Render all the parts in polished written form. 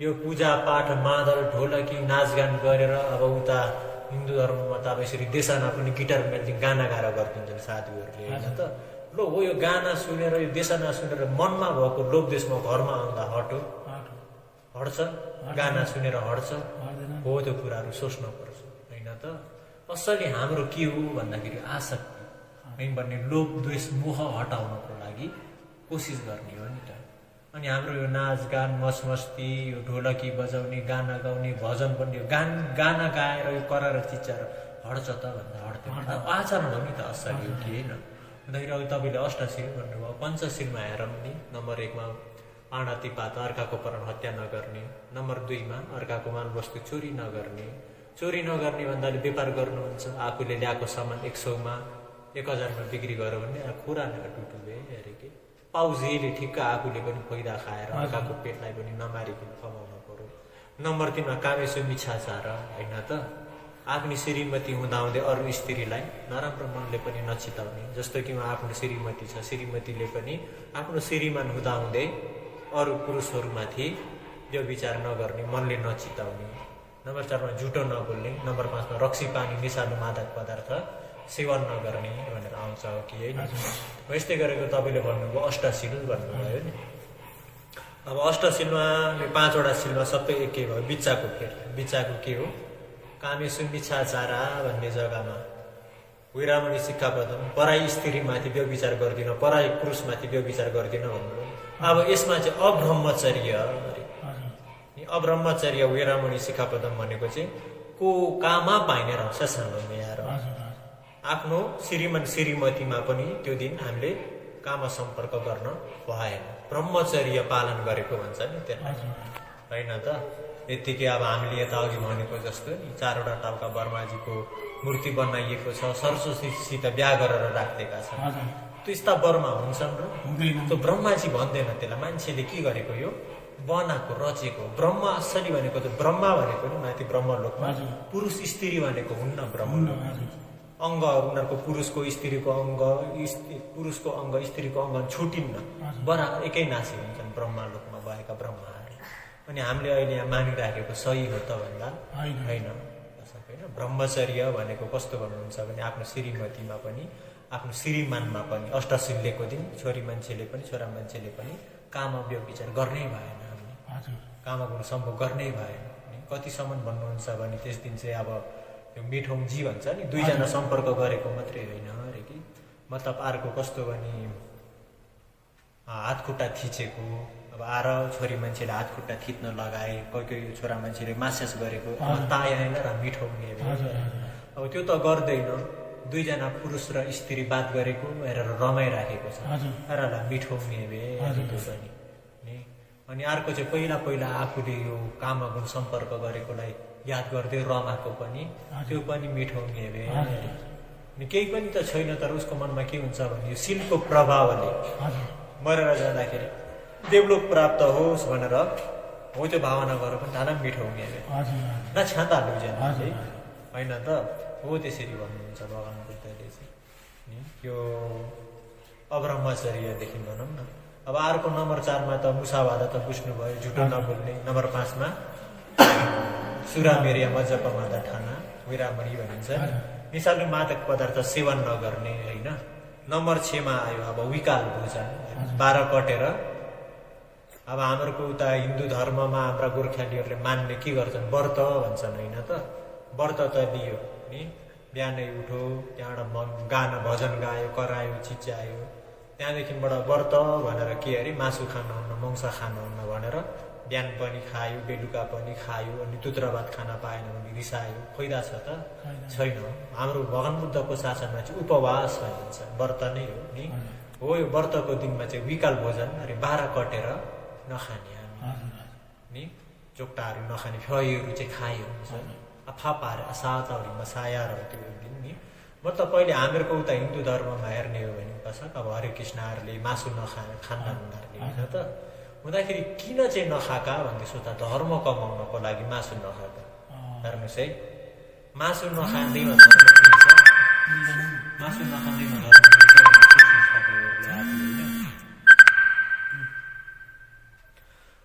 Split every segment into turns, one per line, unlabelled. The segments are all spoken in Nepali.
यो पूजापाठ मादल ढोलकी नाचगान गरेर अब उता हिन्दू धर्ममा त अब यसरी देशना पनि गिटार मेल्दिङ गाना गाएर गरिदिन्छन् साधुहरूले होइन त। ल हो यो गाना सुनेर यो देशना सुनेर मनमा भएको लोभ देशमा घरमा आउँदा हट्छ, गाना सुनेर हट्छ, हो त्यो कुराहरू सोच्नु पर्छ होइन त। असली हाम्रो के हो भन्दाखेरि आसक्ति है भन्ने लोभ द्वेष मोह हटाउनको लागि कोसिस गर्ने हो नि त। अनि हाम्रो यो नाचगान मसमस्ती यो ढोलकी बजाउने गाना गाउने भजन पनि यो गाना गाएर यो कराएर चिच्चाएर हट्छ त भन्दा हट्दैन। आचरण हो नि त असली हो कि होइन भन्दाखेरि अब तपाईँले अष्टशील भन्नुभयो, पञ्चशीलमा हेरौँ नि। नम्बर 1 मा आँडातिपात अर्काको प्राण हत्या नगर्ने, नम्बर 2 मा अर्काको मालवस्तु चोरी नगर्ने। चोरी नगर्ने भन्दाले व्यापार गर्नुहुन्छ, आफूले ल्याएको सामान 100 मा 1000 मा बिक्री गर्यो भने कुरा टुटुबे अरे के पाउजेले ठिक्क आफूले पनि फाइदा खाएर अर्काको पेटलाई पनि नमारिकन कमाउनु पर्यो। नम्बर 3 मा कामेसु मिच्छाचार होइन त। आफ्नो श्रीमती हुँदाहुँदै अरू स्त्रीलाई नराम्रो मनले पनि नचिताउने। जस्तो कि आफ्नो श्रीमती छ, श्रीमतीले पनि आफ्नो श्रीमान हुँदाहुँदै अरू पुरुषहरूमाथि यो विचार नगर्ने, मनले नचिताउने। नम्बर 4 मा झुटो नबोल्ने। नम्बर 5 मा रक्सी पानी निशालु मादक पदार्थ सेवन नगर्ने भनेर आउँछ कि होइन। यस्तै गरेको तपाईँले भन्नुभयो अष्टशील भन्नुभयो नि। अब अष्टशीलमा 5वटा शिलमा सबै एकै भयो। बिच्चाको फेरि बिच्चाको के हो? कामेसु मिच्छाचारा भन्ने जग्गामा विरामणी सिक्खापदम पराई स्त्रीमाथि व्यभिचार गर्दिन, पराई पुरुषमाथि व्यभिचार गर्दिन भन्नुभयो। अब यसमा चाहिँ अब्रह्मचर्य अब्रह्मचर्य विरामणी सिक्खापदम भनेको चाहिँ को कामा पाइने रहन्छ सामान्य यार। आफ्नो श्रीमान श्रीमतीमा पनि त्यो दिन हामीले काम सम्पर्क गर्न भएन, ब्रह्मचर्य पालन गरेको भन्छ नि त्यसलाई होइन त। यतिकै अब हामीले यता अघि भनेको जस्तो 4वटा टाउका ब्रह्माजीको मूर्ति बनाइएको छ, सरस्वतीसित बिहा गरेर राखिदिएका छन्। त्यस्ता बर्मा हुन्छन् र त्यो ब्रह्माजी भन्दैन त्यसलाई। मान्छेले के गरेको यो बनाएको रचेको। ब्रह्म असली भनेको त ब्रह्मा भनेको नि माथि ब्रह्मलोकमा, पुरुष स्त्री भनेको हुन्न ब्रह्मलोक। अङ्गहरू उनीहरूको पुरुषको स्त्रीको अङ्ग, पुरुषको अङ्ग स्त्रीको अङ्ग छुटिन्न, बराबर एकै नासी हुन्छन् ब्रह्मलोकमा भएका ब्रह्माहरू। अनि हामीले अहिले यहाँ मानिराखेको सही हो त भन्दा होइन। ब्रह्मचर्य भनेको कस्तो भन्नुहुन्छ भने आफ्नो श्रीमतीमा पनि आफ्नो श्रीमानमा पनि अष्टशीलको दिन छोरी मान्छेले पनि छोरा मान्छेले पनि काम व्यभिचार गर्नै भएन, हामीले कामको सम्भव गर्नै भएन। कतिसम्म भन्नुहुन्छ भने त्यस दिन चाहिँ अब त्यो मिठौजी भन्छ नि, 2 जना सम्पर्क गरेको मात्रै होइन अरे कि। मतलब अर्को कस्तो भने हात खुट्टा थिचेको, अब आएर छोरी मान्छेले हात खुट्टा थिच्न लगाए, कोही कोही छोरा मान्छेले मासेस गरेको तायाएन र मिठाउने। अब त्यो त गर्दैन। 2 जना पुरुष र स्त्री बात गरेको हेरेर रमाइराखेको छ, र मिठाउने त्यो पनि नि। अनि अर्को चाहिँ पहिला आफूले यो कामगुण सम्पर्क गरेकोलाई याद गर्दै रमाएको पनि, त्यो पनि मिठाउने अनि केही पनि त छैन। तर उसको मनमा के हुन्छ भने यो शिलको प्रभावले मरेर जाँदाखेरि देवलोक प्राप्त होस् भनेर हो त्यो भावना गरेर पनि धाना मिठो हुने न छाता लुजेन होइन त। हो त्यसरी भन्नुहुन्छ भगवान बुद्धले चाहिँ यो अब्रह्मचर्यदेखि भनौँ न। अब अर्को नम्बर 4 मा त मुसावादा त बुझ्नुभयो, झुटो नबोल्ने। नम्बर 5 मा सुरामेरिया मज्जप मादा ठाना विरामणी भनिन्छ, निशालु मादक पदार्थ सेवन नगर्ने होइन। नम्बर 6 मा आयो अब विकाल भोजन, 12 कटेर। अब हाम्रो उता हिन्दू धर्ममा हाम्रा गोर्खालीहरूले मान्ने के गर्छन्, व्रत भन्छन् होइन त। व्रत त लियो नि, बिहानै उठो, त्यहाँबाट गाना भजन गायो, करायो, चिच्यायो, त्यहाँदेखिबाट व्रत भनेर के अरे मासु खानुहुन्न, मांस खानुहुन्न भनेर बिहान पनि खायो, बेलुका पनि खायो, अनि दुध र भात खान पाएन भने रिसायो। फाइदा छ त छैन। हाम्रो भगवान बुद्धको शासनमा चाहिँ उपवास भनिन्छ, व्रत नै हो नि। हो यो व्रतको दिनमा चाहिँ विकाल भोजन अरे 12 कटेर नखाने हामी नि, चोक्टाहरू नखाने, फ्याइहरू चाहिँ खायो फापाहरू सातौरीमा सायार हो त्यो दिन नि। मतलब पहिले हामीहरूको उता हिन्दू धर्ममा हेर्ने हो भने कसो अब हरे कृष्णहरूले मासु खान्न उनीहरूले होइन त। हुँदाखेरि किन चाहिँ नखाएका भन्दै सोच्दा धर्म कमाउनको लागि मासु नखाएका। हेर्नुहोस् है, मासु नखाँदैमा धर्म किन्छ, मासु नखाँदैमा धर्म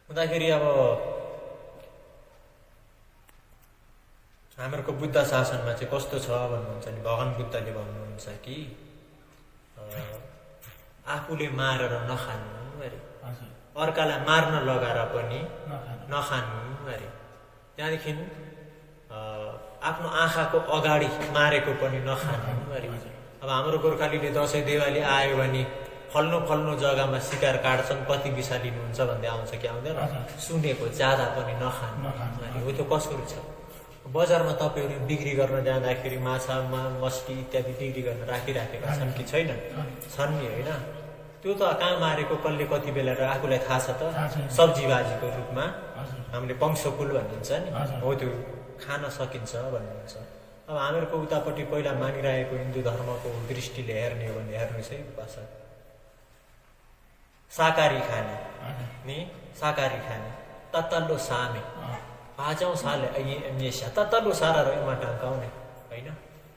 हुँदाखेरि अब हामीहरूको बुद्ध शासनमा चाहिँ कस्तो छ भन्नुहुन्छ नि भगवान बुद्धले भन्नुहुन्छ कि आफूले मारेर नखानु अरे, अर्कालाई मार्न लगाएर पनि नखानु अरे, त्यहाँदेखि आफ्नो आँखाको अगाडि मारेको पनि नखानु अरे। अब हाम्रो गोर्खालीले दसैँ देवाली आयो भने फल्नु जग्गामा शिकार काट्छन्, कति विषा लिनुहुन्छ भन्दै आउँछ कि आउँदैन, सुनेको ज्यादा पनि नखानु अरे। हो त्यो कसरी छ? बजारमा तपाईँहरू बिक्री गर्न जाँदाखेरि माछा मछली इत्यादि बिक्री गर्न राखिराखेका छन् कि छैनन्? छन् नि होइन। त्यो त कहाँ मारेको कसले कति बेला आफूलाई थाहा छ त। सब्जी भाजीको रूपमा हामीले पङ्सकुल भनिन्छ नि, हो त्यो खान सकिन्छ भन्नुहुन्छ। अब हामीहरूको उतापट्टि पहिला मानिरहेको हिन्दू धर्मको दृष्टिले हेर्ने हो भने हेर्नुहोस् है भाषा, शाकाहारी खाने नि, शाकाहारी खाने तत्तल्लो सामे पाँचौँ साल तत्तल्लो सारा रह्योमा टाँकाउने होइन।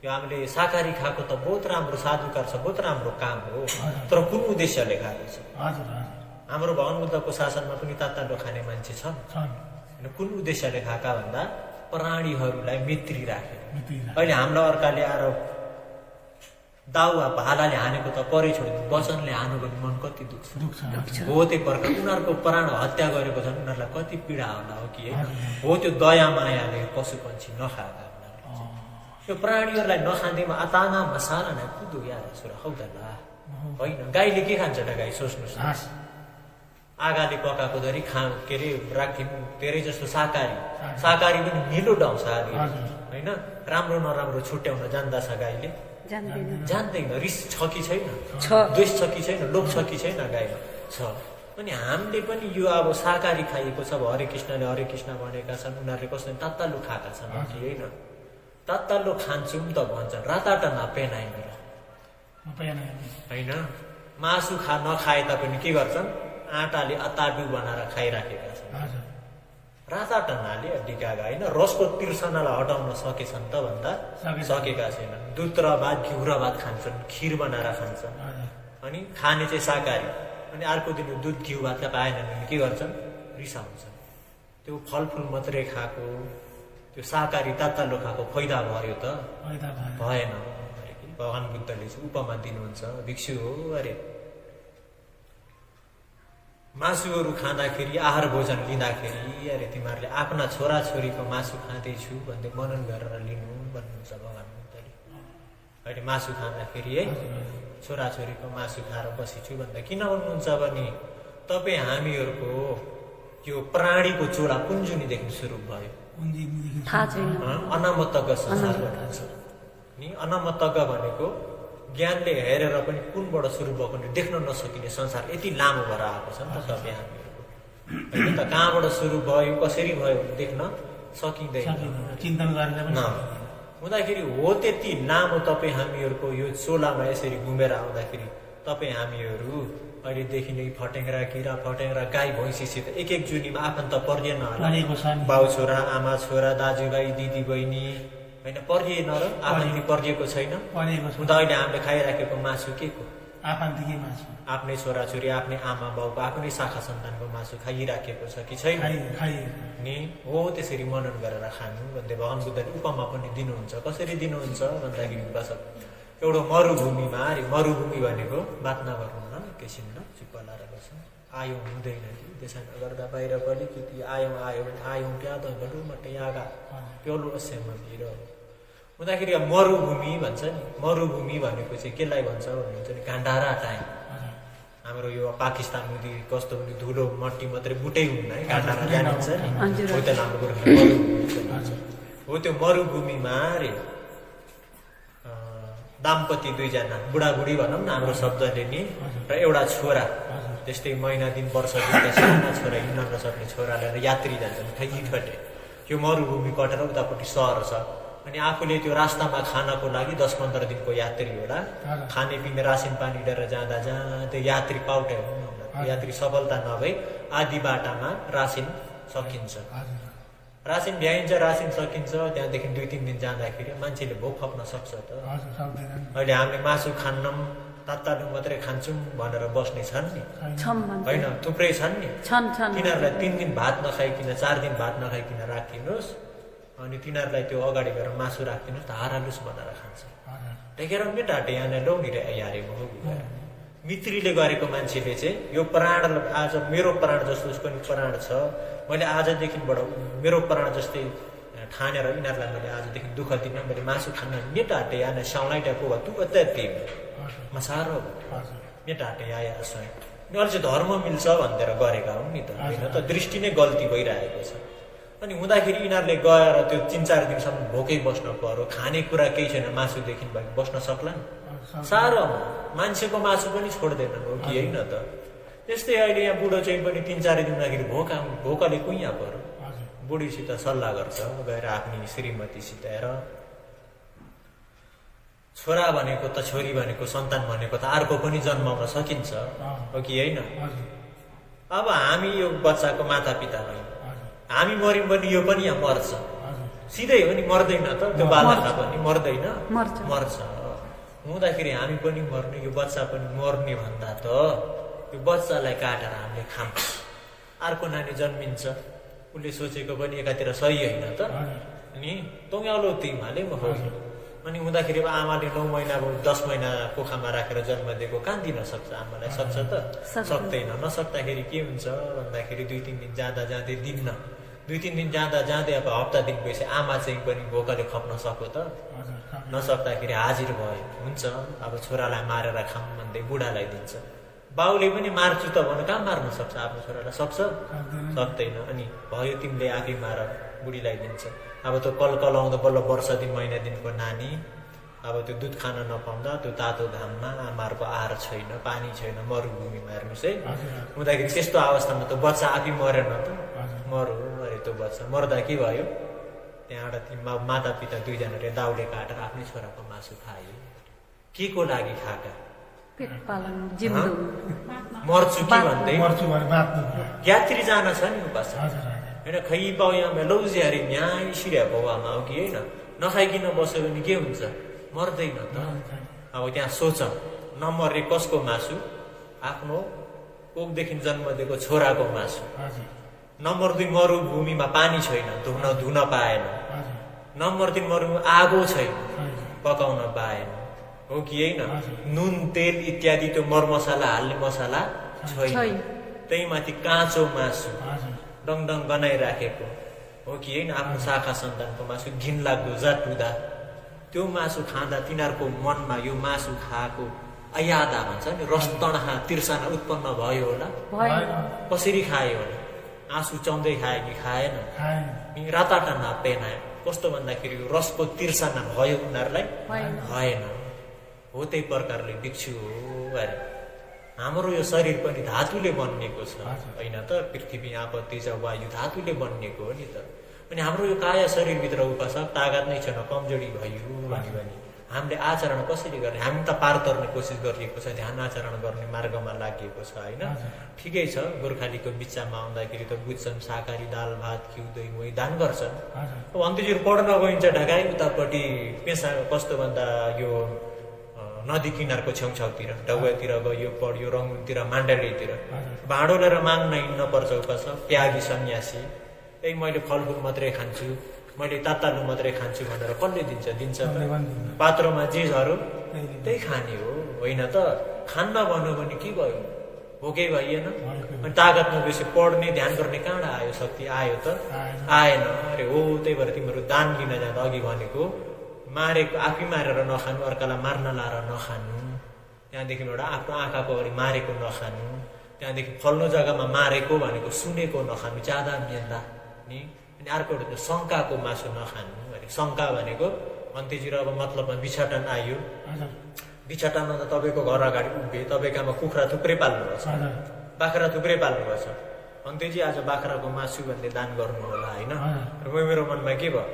यो हामीले शाकाहारी खाएको त बहुत राम्रो साधुकार छ, बहुत राम्रो काम हो, तर कुन उद्देश्यले खाएको छ? हाम्रो भगवान बुद्धको शासनमा पनि तत्तल्लो खाने मान्छे छन्, कुन उद्देश्यले खाएका भन्दा प्राणीहरूलाई मित्री राखे। अहिले हामीलाई अर्काले आएर दाउवा भालाले हानेको त परै छोड्यो, वचनले हानु भने मन कति दुख्छ। हो त्यही प्रकार उनीहरूको प्राण हत्या गरेको छन्, उनीहरूलाई कति पीडा होला हो कि हो त्यो दया मायाले पशु पक्षी नखाएका यो प्राणीहरूलाई नखाँदैमा अताना मसाला नै कुदो यार छोरा हौदला होइन। गाईले के खान्छ त? गाई सोच्नुहोस्, आगाले पकाएको धरी के अरे राख्थ्यौँ धेरै जस्तो शाकाहारी पनि मिलो डाउँछ आदि होइन। राम्रो नराम्रो छुट्याउन जान्दछ गाईले? जान्दैन। रिस छ कि छैन? द्वेष छ कि छैन? लोभ छ कि छैन? गाईमा छ। अनि हामीले पनि यो अब शाकाहारी खाइएको छ, अब हरे कृष्णले हरे कृष्ण भनेका छन्, उनीहरूले कस्तो तत्तल्लो खाएका छन् कि होइन? तत्तल्लो खान्छौँ त भन्छन्, राताटा नपेनाइदिएर होइन। मासु नखाए तापनि के गर्छन्? आँटाले अताडु बनाएर खाइराखेका छन्। राताटनाले डिकागा होइन। रसको तिर्सनालाई हटाउन सकेछन् त भन्दा सकेका छैनन्। दुध र भात घिउ र भात खान्छन्, खिर बनाएर खान्छन्, अनि खाने चाहिँ शाकाहारी। अनि अर्को दिन दुध घिउ भात पाएनन् भने के गर्छन्? रिसाउँछन्। त्यो फलफुल मात्रै खाएको, त्यो शाकाहारी तत्तल्लो खाएको फाइदा भयो त? भएन। भगवान बुद्धले चाहिँ उपमा दिनुहुन्छ, भिक्षु हो अरे, मासुहरू खाँदाखेरि आहार भोजन लिँदाखेरि अरे तिमीहरूले आफ्ना छोराछोरीको मासु खाँदैछु भन्दै मनन गरेर लिनु भन्नुहुन्छ भगवान बुद्धले। अहिले मासु खाँदाखेरि है छोराछोरीको मासु खाएर बसेछु भन्दा किन भन्नुहुन्छ भने तपाईँ हामीहरूको यो प्राणीको चोला कुञ्जुनीदेखि सुरु भयो। अनामतज्ञ संसार भनिन्छ नि। अनामतज्ञ भनेको ज्ञानले हेरेर पनि कुनबाट सुरु भएको देख्न नसकिने संसार यति लामो भएर आएको छ नि त तपाईँ हामीहरूको होइन त। कहाँबाट सुरु भयो, कसरी भयो देख्न सकिँदैन, चिन्तन गरेर हुँदाखेरि हो त्यति लामो तपाईँ हामीहरूको यो चोलामा यसरी घुमेर आउँदाखेरि तपाईँ हामीहरू अहिलेदेखि नै फटेङ्ग्रा किरा फटेङ्ग्रा गाई भैँसीसित एक जुनीमा आफन्त पर्दिएन होला। बाउ छोरा, आमा छोरा, दाजुभाइ, दिदी बहिनी होइन पर्दिएन र? आफन्ती पर्दिएको छैन। हुँदा अहिले हामीले खाइराखेको मासु के को? आफ्नै छोराछोरी, आफ्नै आमा बाउको, आफ्नै शाखा सन्तानको मासु खाइराखेको छ कि छैन नि? हो त्यसरी मनन गरेर खानु भन्दै भगवान बुद्धले उपमा पनि दिनुहुन्छ। कसरी दिनुहुन्छ भन्दाखेरि बस एउटा मरुभूमिमा, अरे मरुभूमि भनेको बात नगर्नु न एकैछिन न, चुप्प लाएर बस्छ। आयौँ हुँदैन कि त्यसो गर्दा बाहिर अलिकति आयौँ क्या त मट्टै आगा प्याउलो असेम्बली हुँदाखेरि अब मरुभूमि भन्छ नि। मरुभूमि भनेको चाहिँ केलाई भन्छ भन्नुहुन्छ नि? गान्डारा टाइम। हाम्रो यो पाकिस्तान मुदी कस्तो भने धुलो मट्टी मात्रै बुटै हुन्न है, गान्डारा जानिन्छ नि, हो त्यो हाम्रो मरुभूमि हो। त्यो मरुभूमिमा अरे दाम्पत्य दुईजना बुढाबुढी भनौँ न हाम्रो शब्दले नि, र एउटा छोरा, त्यस्तै महिना दिन वर्ष दिनका साना छोरा, हिँड्न नसक्ने छोरा लिएर यात्री जान्छन् ठटे। यो मरुभूमि कटेर उतापट्टि सहर छ। अनि आफूले त्यो रास्तामा खानको लागि 10-15 दिनको यात्री होला, खानेपिने रासिन पानी लिएर जाँदा त्यो यात्री पाउटे हुनु, यात्री सफलता नभई आधी बाटामा रासिन सकिन्छ, रासिन भ्याइन्छ, रासिन सकिन्छ। त्यहाँदेखि 2-3 दिन जाँदाखेरि मान्छेले भोक खप्न सक्छ त? अहिले हामीले मासु खान्नौँ, तत्तालु मात्रै खान्छौँ भनेर बस्ने छन् नि होइन? थुप्रै छन् नि। तिनीहरूलाई 3 दिन भात नखाइकन, 4 दिन भात नखाइकन राखिदिनुहोस्, अनि तिनीहरूलाई त्यो अगाडि गएर मासु राखिदिनु त हारालुस बनाएर खान्छ टेकेर मेटाटे यहाँ लौनी यारेको हो मित्रीले गरेको मान्छेले चाहिँ यो प्राण आज मेरो प्राण जस्तो उसको नि प्राण छ मैले आजदेखिबाट मेरो प्राण जस्तै ठानेर यिनीहरूलाई मैले आजदेखि दुःख दिन मैले मासु खान मेटाटे यहाँ साउलाइटाको वा तु कतै तिम मसारो मेटाटे आया असय अहिले चाहिँ धर्म मिल्छ भनेर गरेका हुन् नि त होइन त दृष्टि नै गल्ती भइरहेको छ अनि हुँदाखेरि यिनीहरूले गएर त्यो 3-4 दिनसम्म भोकै बस्न पर्यो खानेकुरा केही छैन मासुदेखि भयो बस्न सक्ला साह्रो मान्छेको मासु पनि छोड्दैनन् हो कि होइन त त्यस्तै अहिले यहाँ बुढो चाहिँ पनि 3-4 दिन हुँदाखेरि भोकले कुइया पर्यो बुढीसित सल्लाह गर्छ गएर आफ्नी श्रीमतीसित हेर छोरा भनेको त छोरी भनेको सन्तान भनेको त अर्को पनि जन्माउन सकिन्छ हो कि होइन अब हामी यो बच्चाको माता पिता भयौँ हामी मर्यौँ भने यो पनि यहाँ मर्छ सिधै हो नि मर्दैन त त्यो बालकता पनि मर्दैन मर्छ हुँदाखेरि हामी पनि मर्ने यो बच्चा पनि मर्ने भन्दा त यो बच्चालाई काटेर हामीले खाम अर्को नानी जन्मिन्छ उसले सोचेको पनि एकातिर सही होइन त अनि तौँलो तिमीले म अनि हुँदाखेरि आमाले 9 महिना 10 महिना कोखामा राखेर जन्म दिएको कहाँ दिन सक्छ आमालाई सक्छ त सक्दैन नसक्दाखेरि के हुन्छ भन्दाखेरि 2-3 दिन जाँदा जाँदै दिन्न 2-3 दिन जाँदा जाँदै अब हप्ता दिन भएपछि आमा चाहिँ पनि भोकले खप्न सक्यो त नसक्दाखेरि हाजिर भयो हुन्छ अब छोरालाई मारेर खाम भन्दै बुढालाई दिन्छ बाउले पनि मार्छु त भन्नु कहाँ मार्न सक्छ आफ्नो छोरालाई सक्छ सक्दैन अनि भयो तिमीले आफै मार बुढीलाई दिन्छ अब त्यो कल आउँदा बल्ल वर्ष दिन महिना दिनको नानी अब त्यो दुध खान नपाउँदा त्यो तातो घाममा आमाहरूको आहार छैन पानी छैन मरुभूमिमा हेर्नुहोस् है हुँदाखेरि त्यस्तो अवस्थामा त बच्चा आफै मरेन त मर्यो अरे त्यो बच्चा मर्दा के भयो त्यहाँबाट माता पिता दुईजनाले दाउले काटेर आफ्नै छोराको मासु खायो के को लागि खाका मर्छु कि भन्दै यात्री जान छ नि उपास होइन खै पाउ यहाँ लौजी अरे यहाँ सिरिया बाउआमा हो कि होइन नखाइकन बस्यो भने के हुन्छ मर्दैन त अब त्यहाँ सोच नमर्ने कसको मासु आफ्नो कोखदेखि जन्म दिएको छोराको मासु नमर्दै मरुभूमिमा पानी छैन धुन पाएन नमर्दै मरुभूमि आगो छैन पकाउन पाएन हो कि होइन नुन तेल इत्यादि त्यो मरमसला हाल्ने मसला छैन त्यही माथि काँचो मासु डङडङ बनाइराखेको हो कि होइन आफ्नो शाखा सन्तानको मासु घिनलाग्दो जाटुदा त्यो मासु खाँदा तिनीहरूको मनमा यो मासु खाएको अयादा भन्छ नि रस्तणहा तिर्सना उत्पन्न भयो होला कसरी खायो होला आँसु चाउँदै खायो कि खाएन राताटा नापेन कस्तो भन्दाखेरि रसको तिर्सना भयो उनीहरूलाई भएन हो त्यही प्रकारले भिक्षु हो अरे हाम्रो यो शरीर पनि धातुले बनिएको छ होइन त पृथ्वी आप तेज वायु धातुले बनिएको हो नि त अनि हाम्रो यो काया शरीरभित्र उपासक तागत नै छैन कमजोरी भयो भन्यो भने हामीले आचरण कसरी गर्ने हामी त पार तर्ने कोसिस गरिएको छ ध्यान आचरण गर्ने मार्गमा लागेको छ होइन ठिकै छ गोर्खालीको बिचमा आउँदाखेरि त बुझ्छन् शाकाहारी दाल भात घिउ दही मोही दान गर्छन् अब अन्त्यजीहरू पढ्न गइन्छ ढकाई उतापट्टि पेसा कस्तो भन्दा यो नदी किनारको छेउछाउतिर डौवातिर गयो पढ्यो रङ्गुनतिर माण्डलीतिर भाँडो लिएर माग्न हिँड्न पर्छ उपास त्यागी सन्यासी त्यही मैले फलफुल मात्रै खान्छु मैले तातालु मात्रै खान्छु भनेर कसले दिन्छ पात्रमा जे झरो त्यही खाने हो होइन त खान्न भन्नु भने के भयो भोकै भइएन अनि तागत नभएपछि पढ्ने ध्यान गर्ने कहाँबाट आयो शक्ति आयो त आएन अरे हो त्यही भएर तिमीहरू दान लिन जाँदा अघि भनेको मारेको आफै मारेर नखानु अर्कालाई मार्न लाएर नखानु त्यहाँदेखि एउटा आफ्नो आँखाको अगाडि मारेको नखानु त्यहाँदेखि फल्लो जग्गामा मारेको भनेको सुनेको नखानु ज्यादा मेल्दा नि अनि अर्को एउटा शङ्काको मासु नखानु अरे शङ्का भनेको अन्त्यतिर अब मतलबमा बिछाटन आयो बिछाटनमा त तपाईँको घर अगाडि उभे तपाईँकोमा कुखुरा थुप्रै पाल्नुपर्छ बाख्रा थुप्रै पाल्नुपर्छ अन्त्यजी आज बाख्राको मासु भन्ने दान गर्नु होला होइन र मेरो मनमा के भयो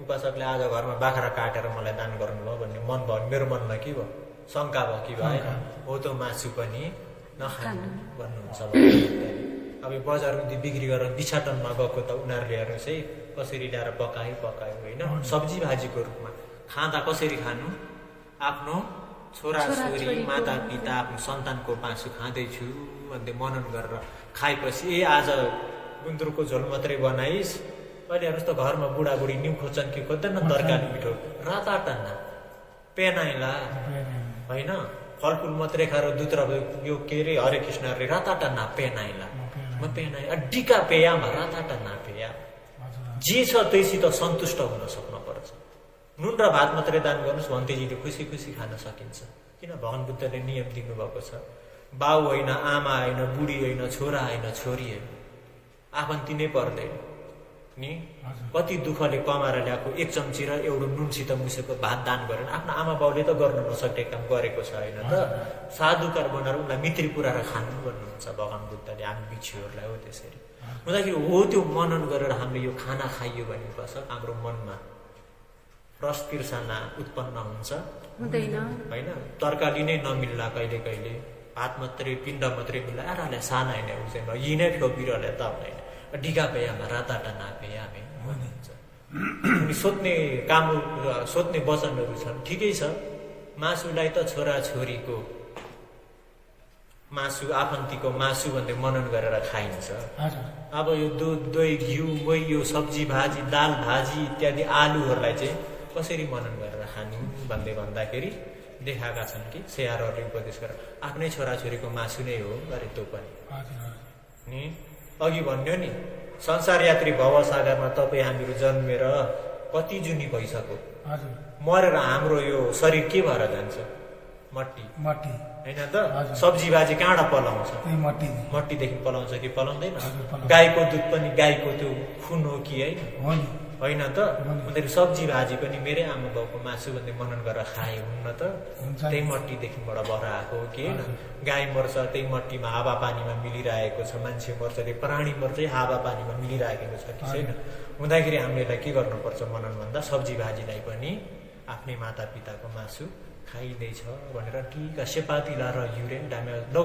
उपासकले आज घरमा बाख्रा काटेर मलाई दान गर्नुभयो भन्ने मन भयो मेरो मनमा के भयो शङ्का भयो कि भएन हो त मासु पनि नखानु भन्नुहुन्छ अब बजारमा बिक्री गरेर बिछाटनमा गएको त उनीहरूले हेर्नुहोस् है कसरी ल्याएर पकायो होइन सब्जी भाजीको रूपमा खाँदा कसरी खानु आफ्नो छोराछोरी माता पिता आफ्नो सन्तानको मासु खाँदैछु भन्दै मनन गरेर खाएपछि आज गुन्द्रुकको झोल मात्रै बनाइस् अहिले हेर्नुहोस् त घरमा बुढाबुढी निउ खोज्छन् कि खोज्दैन तरकारी मिठो राता टन्ना पेनाइला होइन फलफुल मात्रै खाएर दुध र यो के अरे हरे कृष्णहरूले राता टन्ना पेनाइला म पेनाइ डिका पेयामा राता टन्ना पेया जे छ त्यहीसित सन्तुष्ट हुन सक्नु पर्छ। नुन र भात मात्रै दान गर्नुहोस् भन्तेजीले खुसी खुसी खान सकिन्छ। किन भगवान बुद्धले नियम दिनुभएको छ बाउ होइन आमा होइन बुढी होइन छोरा होइन छोरी होइन आफन्ती नै पर्दैन नि। कति दुःखले कमाएर ल्याएको 1 चम्ची र एउटा नुनसित मुसेको भात दान गरेर आफ्नो आमा बाउले त गर्न नसक्ने काम गरेको छ होइन त साधुकार बनाएर उनलाई मित्री पुऱ्याएर खानु भन्नुहुन्छ भगवान बुद्धले हामी बिच्छुहरूलाई हो। त्यसरी हुँदाखेरि हो त्यो मनन गरेर हामीले यो खाना खाइयो भने बस हाम्रो मनमा रस तिर्सना उत्पन्न हुन्छ होइन। तरकारी नै नमिल्ला कहिले कहिले भात मात्रै पिण्ड मात्रै मिल्ला आराले साना होइन उसँग यी नै फ्यो बिरले त हुँदैन डिगा पेयामा राताटा नापेयामे भनिन्छ। अनि सोध्ने वचनहरू छन् ठिकै छ मासुलाई त छोरा छोरीको मासु आफन्तीको मासु भन्दै मनन गरेर खाइन्छ। अब यो दुध दही घिउ मही यो सब्जी भाजी दाल भाजी इत्यादि आलुहरूलाई चाहिँ कसरी मनन गरेर खानु भन्दाखेरि देखाएका छन् कि सेयारहरूले उपदेश गरेर आफ्नै छोराछोरीको मासु नै हो अरे त्यो पनि नि। अघि भन्यो नि संसार यात्री भवसागरमा तपाईँ हामीहरू जन्मेर कति जुनी भइसक्यो मरेर हाम्रो यो शरीर के भएर जान्छ मट्टी होइन त। सब्जी भाजी कहाँबाट पलाउँछ मट्टीदेखि पलाउँछ कि पलाउँदैन। गाईको दुध पनि गाईको त्यो खुन हो कि होइन त। भन्दाखेरि सब्जी भाजी पनि मेरै आमा बाउको मासु भन्दै मनन गरेर खाए हुन्न त त्यही मट्टीदेखिबाट भएर आएको हो कि होइन। गाई मर्छ त्यही मट्टीमा हावापानीमा मिलिरहेको छ मान्छे मर्छ त्यही प्राणी मर्छ हावापानीमा मिलिरहेको छ कि छैन। हुँदाखेरि हामीले के गर्नुपर्छ मनन भन्दा सब्जी भाजीलाई पनि आफ्नै माता पिताको मासु खाइँदैछ भनेर टिका सेपातिला र युरे डामे लौ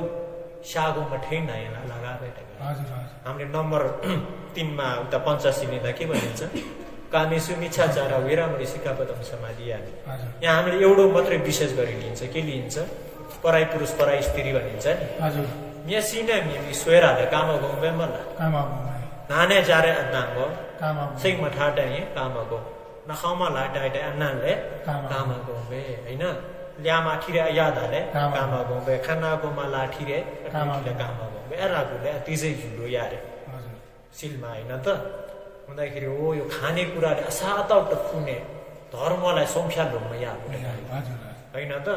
सागोमा ठेन्डा यहाँ लगाएर हामीले नम्बर 3 मा उता 85 लिँदा के भनिन्छ कामेसु मिच्छाचार वेरामणि सिक्खापदम समाधि। यहाँ हामीले एउटो मात्रै विशेष गरी लिन्छ के लिन्छ पराई पुरुष पराई स्त्री भनिन्छ नि। यहाँ सिना मिमी सोहेराले कामा गाउँबे मलाई नाने चारे अन्नाङ्गो सिंह ठाटा यहाँ कामा गाउँ नखाउमा लाटाइटा अन्नाले कामा गाउँबे होइन ल्यामा ठिरे यादाले कामा गाउँबे खानाकोमा लाठिरे कामा गाउँबे एरागुले तिजै झुलो यारे सिलमा होइन त। हुँदाखेरि हो यो खानेकुराले असाताउट खुने धर्मलाई संख्या लोभमा याद होइन त।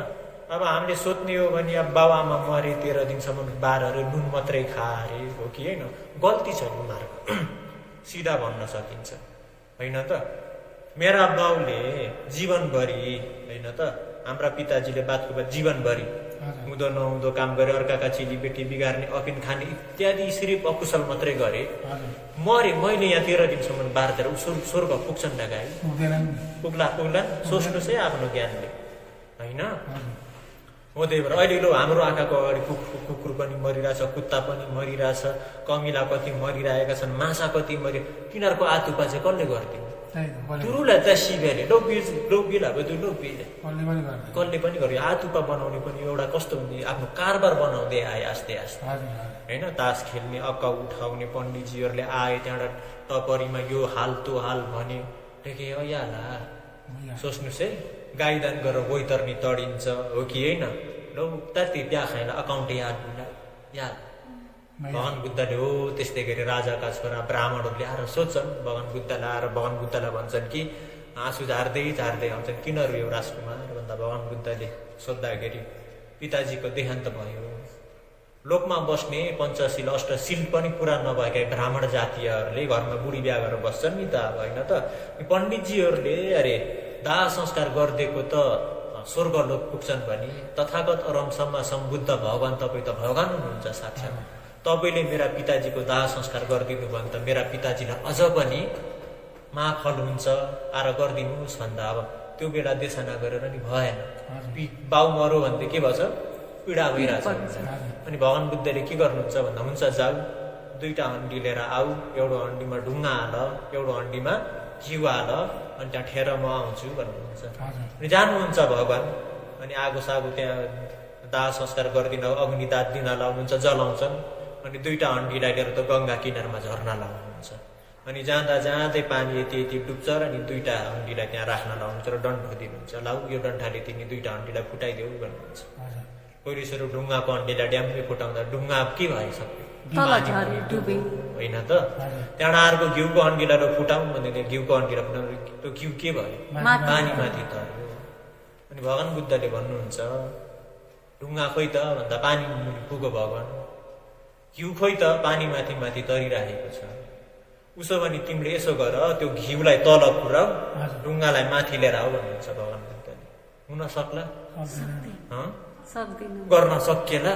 अब हामीले सोध्ने हो भने अब बाबाआमा मरे 13 दिनसम्म बारहरू नुन मात्रै खाए हो कि होइन गल्ती छ उनीहरूको सिधा भन्न सकिन्छ होइन त। मेरा बाउले जीवनभरि होइन त हाम्रा पिताजीले बातको बात जीवनभरि हुँदो नहुँदो काम गरे अर्काका चेली बेटी बिगार्ने अफिन खाने इत्यादि सिर्फ अकुशल मात्रै गरे मरे मैले यहाँ 13 दिनसम्म बारतिर स्वर्ग पुग्छन् लगाए पुग्ला सोच्नुहोस् है आफ्नो ज्ञानले होइन। हो त्यही भएर अहिले लो हाम्रो आँखाको अगाडि कुकुर पनि मरिरहेछ कुत्ता पनि मरिरहेछ कमिला कति मरिरहेका छन् माछा कति तिनीहरूको आतुपा चाहिँ कसले गरिदिनु तुरुलाई त सिबेले लोबिला कसले पनि गर्यो आतुपा बनाउने पनि एउटा कस्तो हुने आफ्नो कारबार बनाउँदै आए आस्ते आस्ते होइन। तास खेल्ने अक्का उठाउने पण्डितजीहरूले आए त्यहाँबाट टपरीमा यो हाल त्यो हाल भने देखे याला सोच्नुहोस् है गाईदान गरेर वैतरनी तडिन्छ हो कि होइन लौ त्यति बिहा खाएर अकाउन्ट याद भगवान बुद्धले हो त्यस्तै गरी राजाका छोरा ब्राह्मणहरूले आएर सोध्छन् भगवान बुद्धलाई आएर भगवान बुद्धलाई भन्छन् कि आँसु झार्दै आउँछन् किनहरू यो राजकुमार भन्दा भगवान बुद्धले सोद्धाखेरि पिताजीको देहान्त भयो लोकमा बस्ने पञ्चशील अष्टशील पनि पुरा नभएका ब्राह्मण जातीयहरूले घरमा बुढी बिहा गरेर बस्छन् नि त अब होइन त। पण्डितजीहरूले अरे दाह संस्कार गरिदिएको त स्वर्गलोक पुग्छन् भने तथागत अरमसम्म सम्बुद्ध भगवान तपाईँ त भगवान हुनुहुन्छ साक्षात् तपाईँले मेरा पिताजीको दाह संस्कार गरिदिनु भयो भने त मेरा पिताजीलाई अझ पनि महाफल हुन्छ आएर गरिदिनुहोस् भन्दा अब त्यो बेला देशना गरेर नि भएन बाउ मरो भन्दै के भन्छ पीडा भइरहेछ। अनि भगवान बुद्धले के गर्नुहुन्छ भन्दा हुन्छ जाऊ 2टा हन्डी लिएर आऊ एउटा हन्डीमा ढुङ्गा हाल एउटा हन्डीमा घिउ हाल अनि त्यहाँ ठेर म आउँछु भन्नुहुन्छ। अनि जानुहुन्छ भगवान अनि आगो सागो त्यहाँ दाह संस्कार गरिदिन अग्नि दात दिन लाउनुहुन्छ जलाउँछन् अनि 2टा हन्डीलाई लिएर त गङ्गा किनारमा झर्ना लाउनुहुन्छ। अनि जाँदा जाँदै पानी यति यति डुब्छ र अनि 2टा हन्डीलाई त्यहाँ राख्न लाउनुहुन्छ र डन्ठ दिनुहुन्छ लाउ यो डन्ठाले तिमी 2टा हन्डीलाई फुटाइदेऊ भन्नुहुन्छ पोलिसहरू ढुङ्गाको हन्डीलाई ड्याम्मै फुटाउँदा ढुङ्गा के भइसक्यो होइन त त्यहाँबाट अर्को घिउको हन्डीलाई फुटाउँ भने घिउको हन्डीलाई फुटाउनु त्यो घिउ के भयो पानीमाथि तर्यो अनि भगवान बुद्धले भन्नुहुन्छ ढुङ्गा खोइ त भन्दा पानी पुगो भगवान घिउ खोइ त पानी माथि माथि तरिरहेको छ उसो भने तिमीले यसो गर त्यो घिउलाई तल पुर्याऊ ढुङ्गालाई माथि लिएर आऊ भन्नुहुन्छ भगवान बुद्धले हुन सक्ला गर्न सकिएला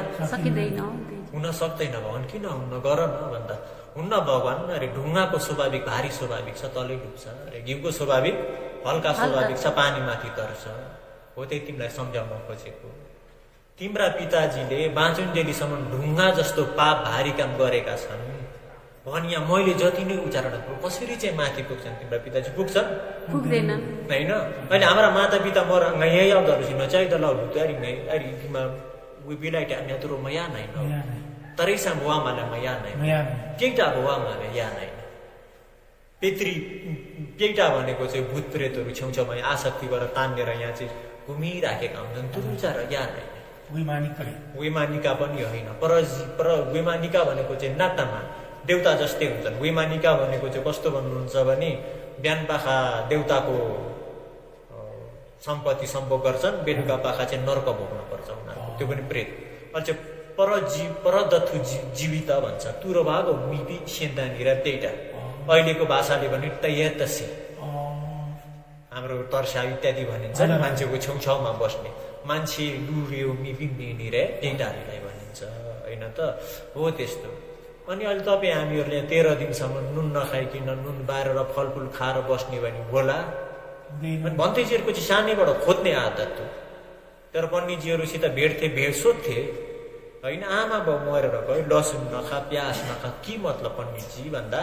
हुन सक्दैन भगवान किन हुन्न गर न भन्दा हुन्न भगवान अरे ढुङ्गाको स्वाभाविक भारी स्वाभाविक छ तलै डुब्छ अरे घिउको स्वाभाविक हल्का स्वाभाविक छ पानी माथि तर्छ हो त्यही तिमीलाई सम्झाउन खोजेको तिम्रा पिताजीले बाँचुन्जेलीसम्म ढुङ्गा जस्तो पाप भारी काम गरेका छन् भनी यहाँ मैले जति नै उच्चारण गरौँ कसरी चाहिँ माथि पुग्छन् तिम्रा पिताजी पुग्छन्
पुग्दैन
होइन अहिले हाम्रा माता पिता मर यही आउँदो चाहिँ त लुतारी नै अरे बिलाइट हामी तुरो म यहाँ नै तरैसा बुवा मलाई यहाँ नै केटा बुवा मलाई यहाँ नै केटा भनेको चाहिँ भूत प्रेतहरू छेउछाउमा आसक्तिबाट तानेर यहाँ चाहिँ घुमिराखेका हुन्छन् तुरुचा र यहाँ नै वैमानिका पनि होइन पर वैमानिका भनेको चाहिँ नातामा देउता जस्तै हुन्छन् वैमानिका भनेको चाहिँ कस्तो भन्नुहुन्छ भने बिहान पाखा देउताको सम्पत्ति सम्भोग गर्छन् बेलुका पाखा चाहिँ नर्क भोग्न पर्छ उनीहरूको त्यो पनि प्रेत अहिले चाहिँ परदथु जीवित भन्छ तुरो भागो मिपी सेन्दानी र त्यहीटा अहिलेको भाषाले भने तयतसी हाम्रो तर्सा इत्यादि भनिन्छ नि मान्छेको छेउछाउमा बस्ने मान्छे लुर्यो मिपिने रे त्यहीटाहरूलाई भनिन्छ होइन त हो त्यस्तो अनि अहिले तपाईँ हामीहरूले 13 दिनसम्म नुन नखाइकन नुन बारेर फलफुल खाएर बस्ने भने होला अनि भन्थेजीहरूको चाहिँ सानैबाट खोज्ने आदत हो तर पण्डितजीहरूसित भेट सोध्थे होइन आमा बाउ मरेर गयो लसुन नखा प्याज नखा के मतलब पण्डितजी भन्दा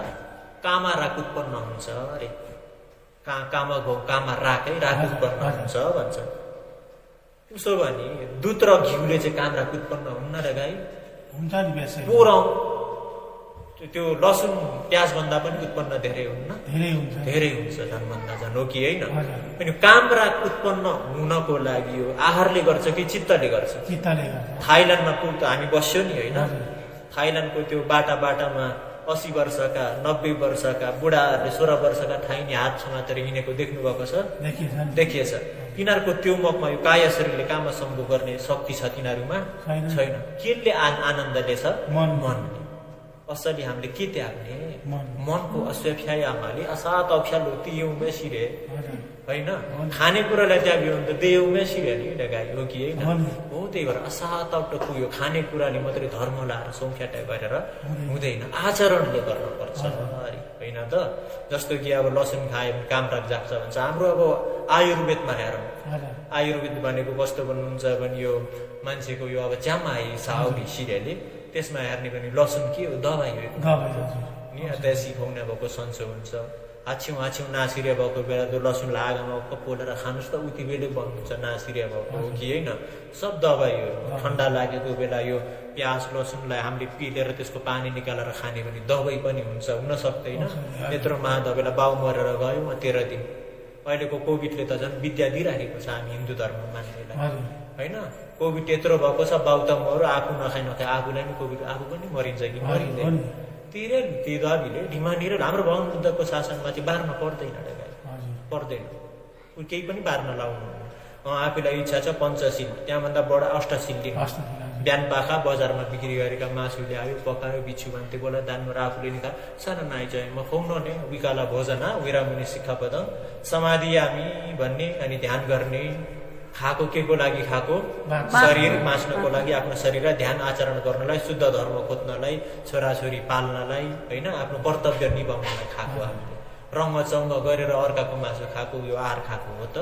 कामा राग उत्पन्न हुन्छ अरे कामा गौ कामा राग उत्पन्न हुन्छ भन्छ उसो भने दुध र घिउले चाहिँ काम राग उत्पन्न हुन्न र गाई पोराउ त्यो लसुन प्याज भन्दा पनि उत्पन्न धेरै हुन्न धेरै हुन्छ झन्भन्दा झन् हो कि होइन अनि काम राग उत्पन्न हुनको लागि यो आहारले गर्छ कि चित्तले गर्छ थाइल्यान्डमा हामी बस्यो नि होइन थाइल्यान्डको त्यो बाटामा 80 वर्षका 90 वर्षका बुढाहरूले 16 वर्षका ठाइने हात समातेर हिँडेको देख्नुभएको छ देखिएछ तिनीहरूको त्यो मकमा यो काया शरीरले काममा सम्भोग गर्ने शक्ति छ तिनीहरूमा छैन केले आनन्दले छ मनले असली हामीले के त्याग्ने मनको अस्वाफ्यायामाले असात अफ्यालो तियौमे सिरे होइन खानेकुरालाई त्याग्यो भने त देयौमे सिरे नि गाई हो कि होइन हो त्यही भएर असातको यो खानेकुराले मात्रै धर्म लाएर सौख्याटा गरेर हुँदैन आचरणले गर्नुपर्छ होइन त जस्तो कि अब लसुन खायो भने काम राग जाग्छ भन्छ हाम्रो अब आयुर्वेदमा हेरौँ आयुर्वेद भनेको कस्तो भन्नुहुन्छ भने यो मान्छेको यो अब च्यामाई साउरी सिरेले त्यसमा हेर्ने भने लसुन के हो दबाई हो नि त्यहाँ सिफाउने भएको सन्चो हुन्छ हाछ्यौँ नासिरिया भएको बेला त्यो लसुनलाई आगोमा पोलेर खानुहोस् त उति बेलै बन्नुहुन्छ नासिरिया भएको हो कि होइन सब दबाईहरू ठन्डा लागेको बेला यो प्याज लसुनलाई हामीले पिलेर त्यसको पानी निकालेर खाने भने दबाई पनि हुन्छ हुन सक्दैन त्यत्रो महादबाईलाई बाउ मरेर गयो 13 दिन अहिलेको कोभिडले त झन् विद्या दिइराखेको छ हामी हिन्दू धर्म मान्नेलाई होइन कोभिड यत्रो भएको छ बाउ त मरो आफू नखाइ आफूलाई पनि कोभिड आफू पनि मरिन्छ कि मरिँदैन ती दाबीले ढिमानेर हाम्रो भगवान बुद्धको शासनमा चाहिँ बार्न पर्दैन केही पनि बार्न लाउनु आफूलाई इच्छा छ पञ्चशील त्यहाँभन्दा बडा अष्टशील दिन बिहान पाखा बजारमा बिक्री गरेका मासु ल्यायो पकायो बिछु भन्थे बोला दानमा आफूले निकाल सानो नाइजयमा खुवाउन नै विकाला भोजना विरामुनि शिक्षापद समाधि हामी भन्ने अनि ध्यान गर्ने खाएको के को लागि खाएको शरीर मास्नको लागि आफ्नो शरीरलाई ध्यान आचरण गर्नलाई शुद्ध धर्म खोज्नलाई छोराछोरी पाल्नलाई होइन आफ्नो कर्तव्य निभाउनलाई खाएको हामीले रङ्गचङ्ग गरेर अर्काको मासु खाएको यो आहार खाएको हो त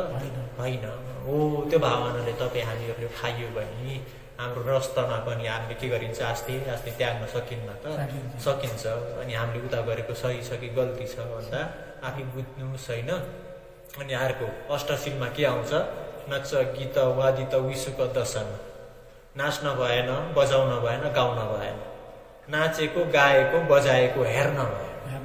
होइन हो त्यो भावनाले तपाईँ हामीहरूले खाइयो भने हाम्रो रस्तमा पनि हामीले के गरिन्छ आस्ते त्याग्न सकिन्न त सकिन्छ अनि हामीले उता गरेको सही छ कि गल्ती छ भन्दा आफै बुझ्नुहोस् होइन अनि अर्को अष्टशीलमा के आउँछ नच गीत वादित विशुक दशन नाच्न भएन बजाउन भएन गाउन भएन नाचेको गाएको बजाएको हेर्न भएन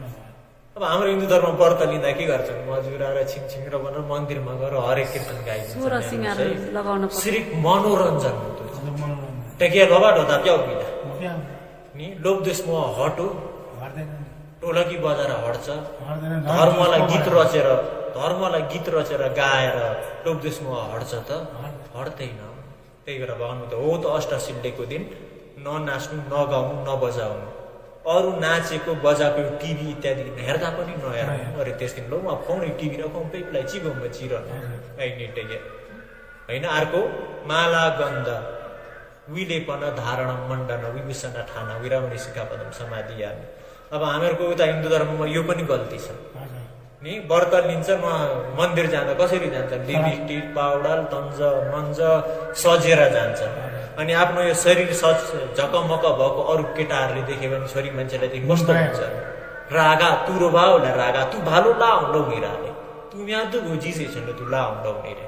अब हाम्रो हिन्दू धर्म व्रत लिँदा के गर्छन् मजुरा र छिङछिङ र भनेर मन्दिरमा गएर हरेक कीर्तन गाइदिन्छ सिर्फ मनोरञ्जन टेकिया लबाट होता प्याउ पिला नि लोभ देश म हटो ढोलकी बजाएर हट्छ धर्मलाई गीत रचेर गाएर लोभ देश म हट्छ त हट्दैन त्यही भएर भन्नु त हो त अष्टसिद्धिको दिन ननाच्नु नगाउनु नबजाउनु अरू नाचेको बजाएको टिभी इत्यादि हेर्दा पनि नहेर्नु अरे त्यस दिन ल उहाँ फोन टिभी रकमलाई चिगोमा चिरनु होइन अर्को माला गन्ध विलेपन धारण मण्डन विभूषण ठाना विरामणी सिकापदम समाधि याद अब हामीहरूको उता हिन्दू धर्ममा यो पनि गल्ती छ नि व्रत लिन्छ मन्दिर जाँदा कसरी जान्छ लिपस्टिक पाउडर तन्ज मन्ज सजेर जान्छ अनि आफ्नो यो शरीर झकमक भएको अरू केटाहरूले देख्यो भने छोरी मान्छेलाई देखि कस्तो हुन्छ रागा तुरो बाउला रागा तु भालो ला हुँडौनी राले तु यहाँ त घोजिसे छैन तु ला हुँडौनी रे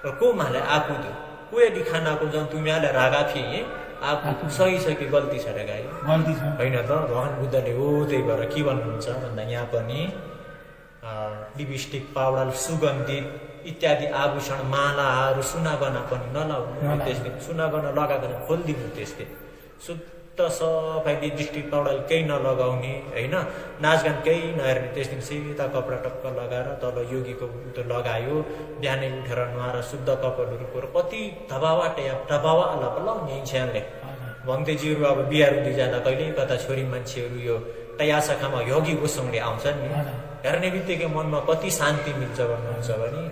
र को माले आकु दु को यदि खानाको जन तु यहाँले रागा थिए आकु सही छ कि गल्ती छ रे गाई गल्ती छ हैन त भगवान बुद्धले हो त्यही भएर के भन्नुहुन्छ भन्दा यहाँ पनि लिपस्टिक पाउडर सुगन्धित इत्यादि आभूषण मालाहरू सुनागना पनि नलाउनु त्यस दिन सुनागना लगाएको खोलिदिनु त्यस दिन शुद्ध सफाइले लिपस्टिक पाउडर केही नलगाउने होइन नाचगान केही नहेर्ने त्यस दिन सेता कपडा टक्क लगाएर तल योगीको त्यो लगायो बिहानै उठेर नुहाएर शुद्ध कपडहरू कोर कति धबावा अलाप लाउने इन्छ्यानले भन्तेजीहरू अब बिहार हुँदै जाँदा कहिले कता छोरी मान्छेहरू यो टयासाखामा योगी गोसङले आउँछन् नि हेर्ने बित्तिकै मनमा कति शान्ति मिल्छ भन्नुहुन्छ भने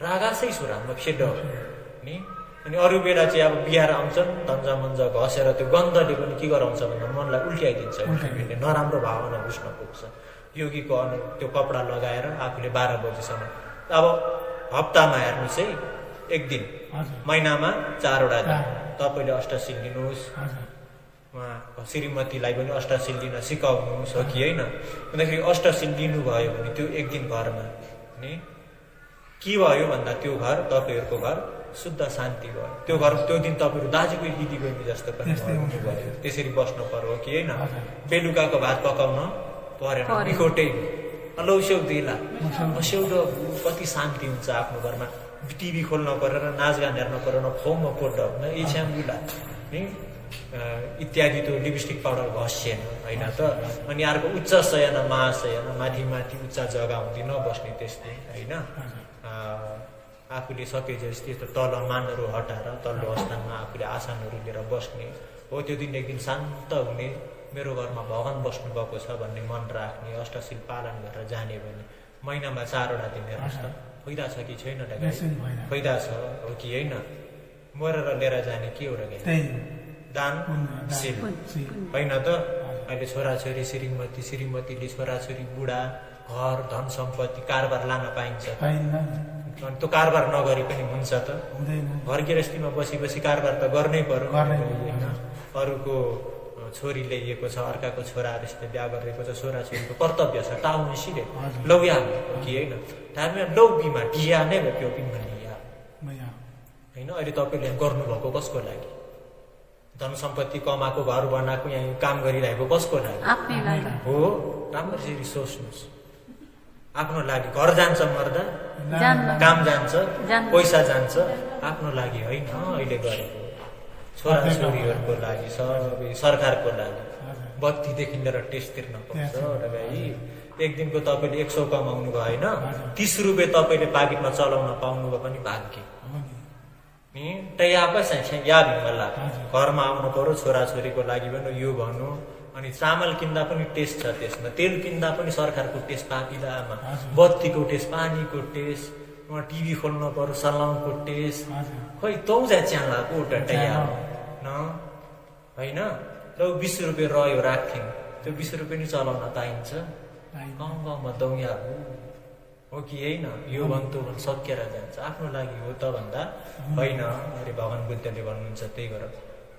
रागासै सुरामा फेड नि अनि अरू बेला चाहिँ अब बिहार आउँछन् तन्जा मन्जा घसेर त्यो गन्धले पनि के गराउँछ भन्दा मनलाई उल्ट्याइदिन्छ नराम्रो भावना बुझ्न पुग्छ योगीको त्यो कपडा लगाएर आफूले 12 बजीसम्म अब हप्तामा हेर्नुहोस् है एक दिन महिनामा 4 वटा दिन तपाईँले अष्टसिल लिनुहोस् श्रीमतीलाई पनि अष्टसिल दिन सिकाउनुहोस् हो कि होइन भन्दाखेरि अष्टसिल लिनुभयो भने त्यो एक दिन घरमा नि के भयो भन्दा त्यो घर तपाईँहरूको घर शुद्ध शान्ति भयो त्यो घर त्यो दिन तपाईँहरू दाजुको दिदी बहिनी जस्तो पनि भयो त्यसरी बस्नु पर्यो कि होइन बेलुकाको भात पकाउन परेन बिखोटै लौस्यौ दिला सेउडो कति शान्ति हुन्छ आफ्नो घरमा टिभी खोल्न परेर नाचगान हेर्न परेन फोनमा कोट इच्छाम बुला नि इत्यादि त्यो लिपस्टिक पाउडर घस्येन होइन त अनि अर्को उच्च शयन महाशयन माथि माथि उच्च जग्गा हुँदैन बस्ने त्यस्तै होइन आफूले सके जस्तै तल मानहरू हटाएर तल्लो स्थानमा आफूले आसनहरू लिएर बस्ने हो त्यो दिन एक दिन शान्त हुने मेरो घरमा भगवान बस्नु भएको छ भन्ने मन राख्ने अष्टसिल पालन गरेर जाने भने महिनामा 4 वटा दिन हेर्नुहोस् त फाइदा छ कि छैन फाइदा छ हो कि होइन मरेर लिएर जाने के हो र दान सिल होइन त अहिले छोराछोरी श्रीमतीले छोराछोरी बुढा घर धन सम्पत्ति कारोबार लान पाइन्छ अनि त्यो कारोबार नगरी पनि हुन्छ त घर गृहस्थीमा बसी कारोबार त गर्नै पर्यो अरूको छोरी ल्याइएको छ अर्काको छोराहरूले बिहा गरिरहेको छ छोराछोरीको कर्तव्य छ टाउनु सिरे लौया कि होइन टाइममा लौ बिमा ढिया नै भयो त्यो पनि लिया होइन अहिले तपाईँले गर्नुभएको कसको लागि धन सम्पत्ति कमाएको घर बनाएको यहाँ काम गरिरहेको कसको लागि हो राम्ररी सोच्नुहोस् आफ्नो लागि घर जान्छ मर्दा काम जान्छ पैसा जान्छ आफ्नो लागि होइन अहिले गरेको छोराछोरीहरूको लागि सबै सरकारको लागि बत्तीदेखि लिएर टेस्ट तिर्न पर्छ र भाइ एक दिनको तपाईँले 100 कमाउनु भयो होइन 30 रुपियाँ तपाईँले पाकेटमा चलाउन पाउनुभयो पनि भाग्य नि तया पैसा छ याद होला घरमा आउनु पर्यो छोराछोरीको लागि पनि यो भन्नु अनि चामल किन्दा पनि टेस्ट छ त्यसमा तेल किन्दा पनि सरकारको टेस्ट पाकिलामा बत्तीको टेस्ट पानीको टेस्ट टिभी खोल्न पर्यो सलाउको टेस्ट खै तौजा च्यालाको टया न होइन ल 20 रुपियाँ रह्यो राख्थ्यौँ त्यो 20 रुपियाँ नि चलाउन पाइन्छ गाउँ गाउँमा दौया हो कि होइन यो भन्तो भन् सकिएर जान्छ आफ्नो लागि हो त भन्दा होइन अरे भगवान बुद्धले भन्नुहुन्छ त्यही गरेर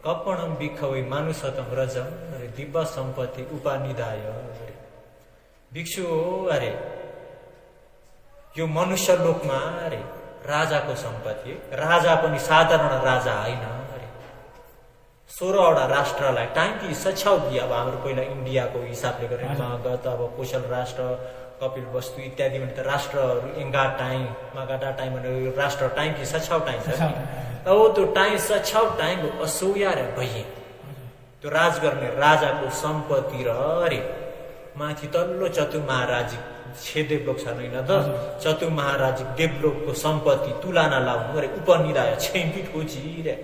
कपणम भिक्षवै मानुषतम रजम अरे दिव्य सम्पत्ति उपानिदाय भिक्षु हो अरे यो मनुष्य लोकमा अरे राजाको सम्पत्ति राजा पनि साधारण राजा होइन अरे 16वटा राष्ट्रलाई टाइमकी सछाउकी अब हाम्रो पहिला इन्डियाको हिसाबले गरेर गत अब कोशल राष्ट्र कपिल वस्तु इत्यादि भने त राष्ट्रहरू एङ्गा टाइम मागाटा टाइम भनेर राष्ट्र टाइमकी सछाउ टाइम छ अब त्यो टाइम सछाउ टाइम असोया र भइए त्यो राज गर्ने राजाको सम्पत्ति र अरे माथि तल्लो चतु महाराजी देवलोक छ होइन त चतु महाराजी देवलोकको सम्पत्ति तुलना लाउनु अरे उपनिराय छेम्पी ठोची रे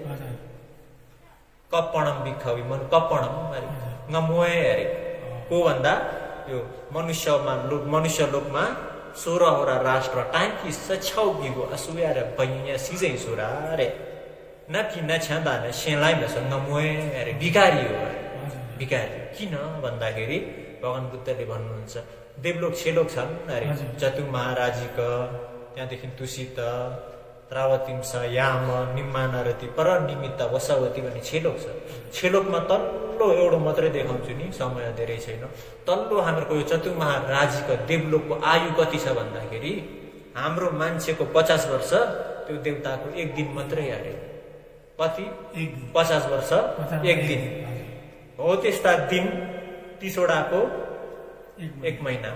कप्पणम बिखवी मन कप्पणम अरे नमोए अरे को भन्दा यो मनुष्य लोकमा 16वटा राष्ट्र टाइमकी सछाउ बिगो असुया र भैया सिजै सोरा रे नकि नछ्यादा न सेलाई नस नमोए अरे भिखारी हो भिखारी किन भन्दाखेरि भगवान बुद्धले भन्नुहुन्छ देवलोक छेलोक छन् अरे चतु महाराजीका त्यहाँदेखि तुसित त्रावतिंस याम निम्मानरति पर निमित्त वसवती भन्ने छेलोक छ छेलोकमा तल्लो एउटा मात्रै देखाउँछु नि समय धेरै छैन तल्लो हाम्रो यो चतु महाराजीको देवलोकको आयु कति छ भन्दाखेरि हाम्रो मान्छेको 50 वर्ष त्यो देवताको एक दिन मात्रै अरे कति 50 वर्ष एक दिन हो त्यस्ता दिन 30 वटाको 1 महिना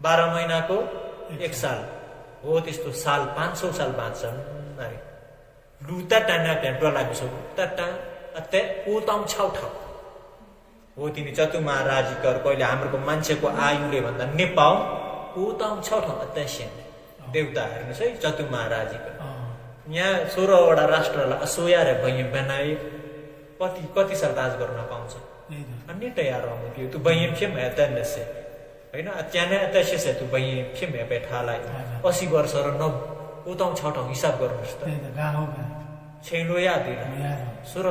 12 महिनाको 1 साल हो त्यस्तो साल 500 साल बाँच्छन् अरे लुता टाना टेन्टो लाग्छ तटा अते उताउ छाउ ठाउ हो तिनी चतु महाराजी कर कहिले हाम्रो मान्छेको आयुले भन्दा नेपाल उताउ छाउ ठाउ अत्यास्य देवता हेर्नुस् है चतु महाराजीको यहाँ 16वटा राष्ट्रलाई असोया र भैया बनाए कति साल राज गर्न पाउँछ अन्य तयार आउनु तू भैया फेम हेता नसे हैन त्याने अत्यास्य से तू भैया फेम हे बैठालाई 80 वर्ष र न उताउ छाउ ठाउ हिसाब गर्नुस् त छैलो याद सुर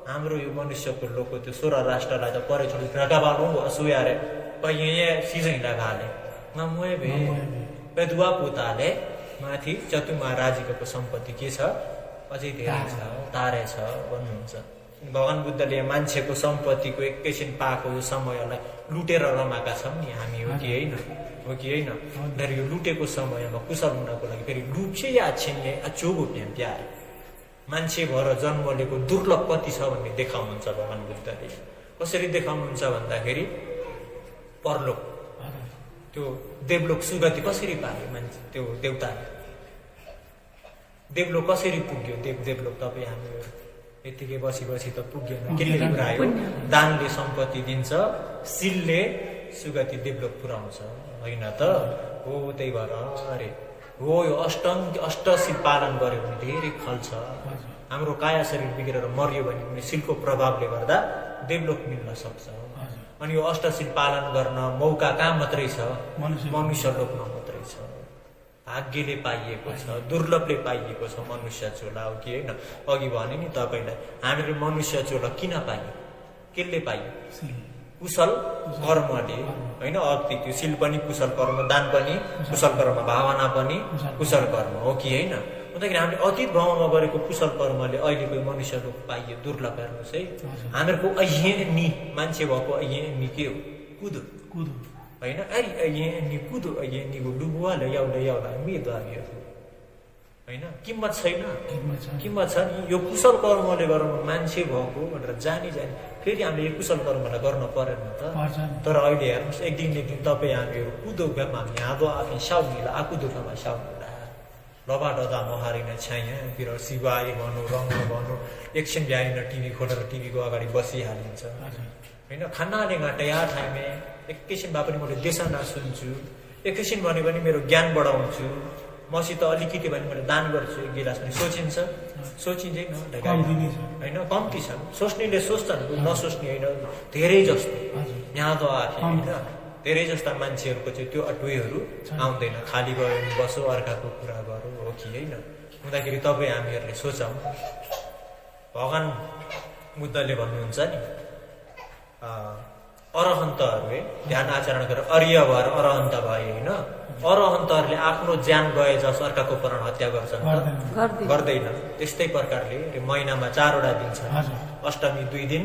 हाम्रो यो मनुष्यको लोकको त्यो 16 राष्ट्रलाई त परे छोडी रगाबालो असोया रे भैया सिजै लगाले नमोए भे पेदुवा पुताले माथि चतु महाराजीको सम्पत्ति के छ अझै धेरै छ तारे छ भन्नुहुन्छ भगवान बुद्धले मान्छेको सम्पत्तिको एकैछिन पाएको यो समयलाई लुटेर रमाएका छौँ नि हामी हो कि होइन तर यो लुटेको समयमा कुशल हुनको लागि फेरि लुप्छे या छिन्ने अचोगो प्यार मान्छे भएर जन्म लिएको दुर्लभ कति छ भन्ने देखाउनुहुन्छ भगवान बुद्धले कसरी देखाउनुहुन्छ भन्दाखेरि परलोक त्यो देवलोक सुगति कसरी पाए मान्छे त्यो देवताले देवलोक कसरी पुग्यो देवलोक तपाईँ हाम्रो यतिकै बसी त पुग्यो केले पुऱ्यायो दानले सम्पत्ति दिन्छ सिलले सुगति देवलोक पुऱ्याउँछ होइन त हो त्यही भएर अरे हो यो अष्टशील पालन गर्यो भने धेरै फल छ हाम्रो काया शरीर बिग्रेर मर्यो भने पनि सिलको प्रभावले गर्दा देवलोक मिल्न सक्छ अनि यो अष्टशील पालन गर्न मौका कहाँ मात्रै छ मनुष्य लोकमा मात्रै छ भाग्यले पाइएको छ दुर्लभले पाइएको छ मनुष्य चोला हो कि होइन अघि भने नि तपाईँलाई हामीले मनुष्य चोला किन पाइयो केले पाइयो कुशल कर्मले होइन अति त्यो सिल पनि कुशल कर्म दान पनि कुशल कर्म भावना पनि कुशल कर्म हो कि होइन भन्दाखेरि हामीले अतीत भावमा गरेको कुशल कर्मले अहिलेको मनुष्य लोक पाइयो दुर्लभ हेर्नुहोस् है हामीहरूको अहिनी मान्छे भएको अहिनी के हो कुदो होइन अरे अहिनी कुदो अहिनीको डुबुवा ल्याउला मेदवारियो होइन किम्मत छैन किम्मत छ नि यो कुशल कर्मले गर्नु मान्छे भएको भनेर जानी फेरि हामीले यो कुशल कर्मलाई गर्न परेन त तर अहिले हेर्नुहोस् एक दिन तपाईँ हामीहरू कुदो बेमा हाँदो आफै साउनीला आकुदो बेमा साउनीला लबाडदा नहारिन छायातिर सिवाई भनौँ रङ भनौँ एकछिन भ्याइन टिभी खोलेर टिभीको अगाडि बसिहालिन्छ होइन खानाले घाँटा ठाइमे एकैछिन भए पनि मैले देशना सुन्छु एकैछिन भने पनि मेरो ज्ञान बढाउँछु मसित अलिकति भने मैले दान गर्छु एक गिलास पनि सोचिँदैन होइन कम्ती छन् सोच्नेले सोच्छन् नसोच्ने होइन धेरै जस्तो यहाँ त आफै होइन धेरै जस्ता मान्छेहरूको चाहिँ त्यो अटुवेहरू आउँदैन खाली गयो भने बसो अर्काको कुरा गरौँ हो कि होइन हुँदाखेरि तपाईँ हामीहरूले सोचौँ भगवान बुद्धले भन्नुहुन्छ नि अरहन्तहरूले ध्यान आचरण गरेर अर्य भएर अरहन्त भए होइन अरहन्तहरूले आफ्नो ज्यान गए जस अर्काको प्राण हत्या गर्छन् गर्दैन त्यस्तै प्रकारले महिनामा 4 वटा दिन छ अष्टमी 2 दिन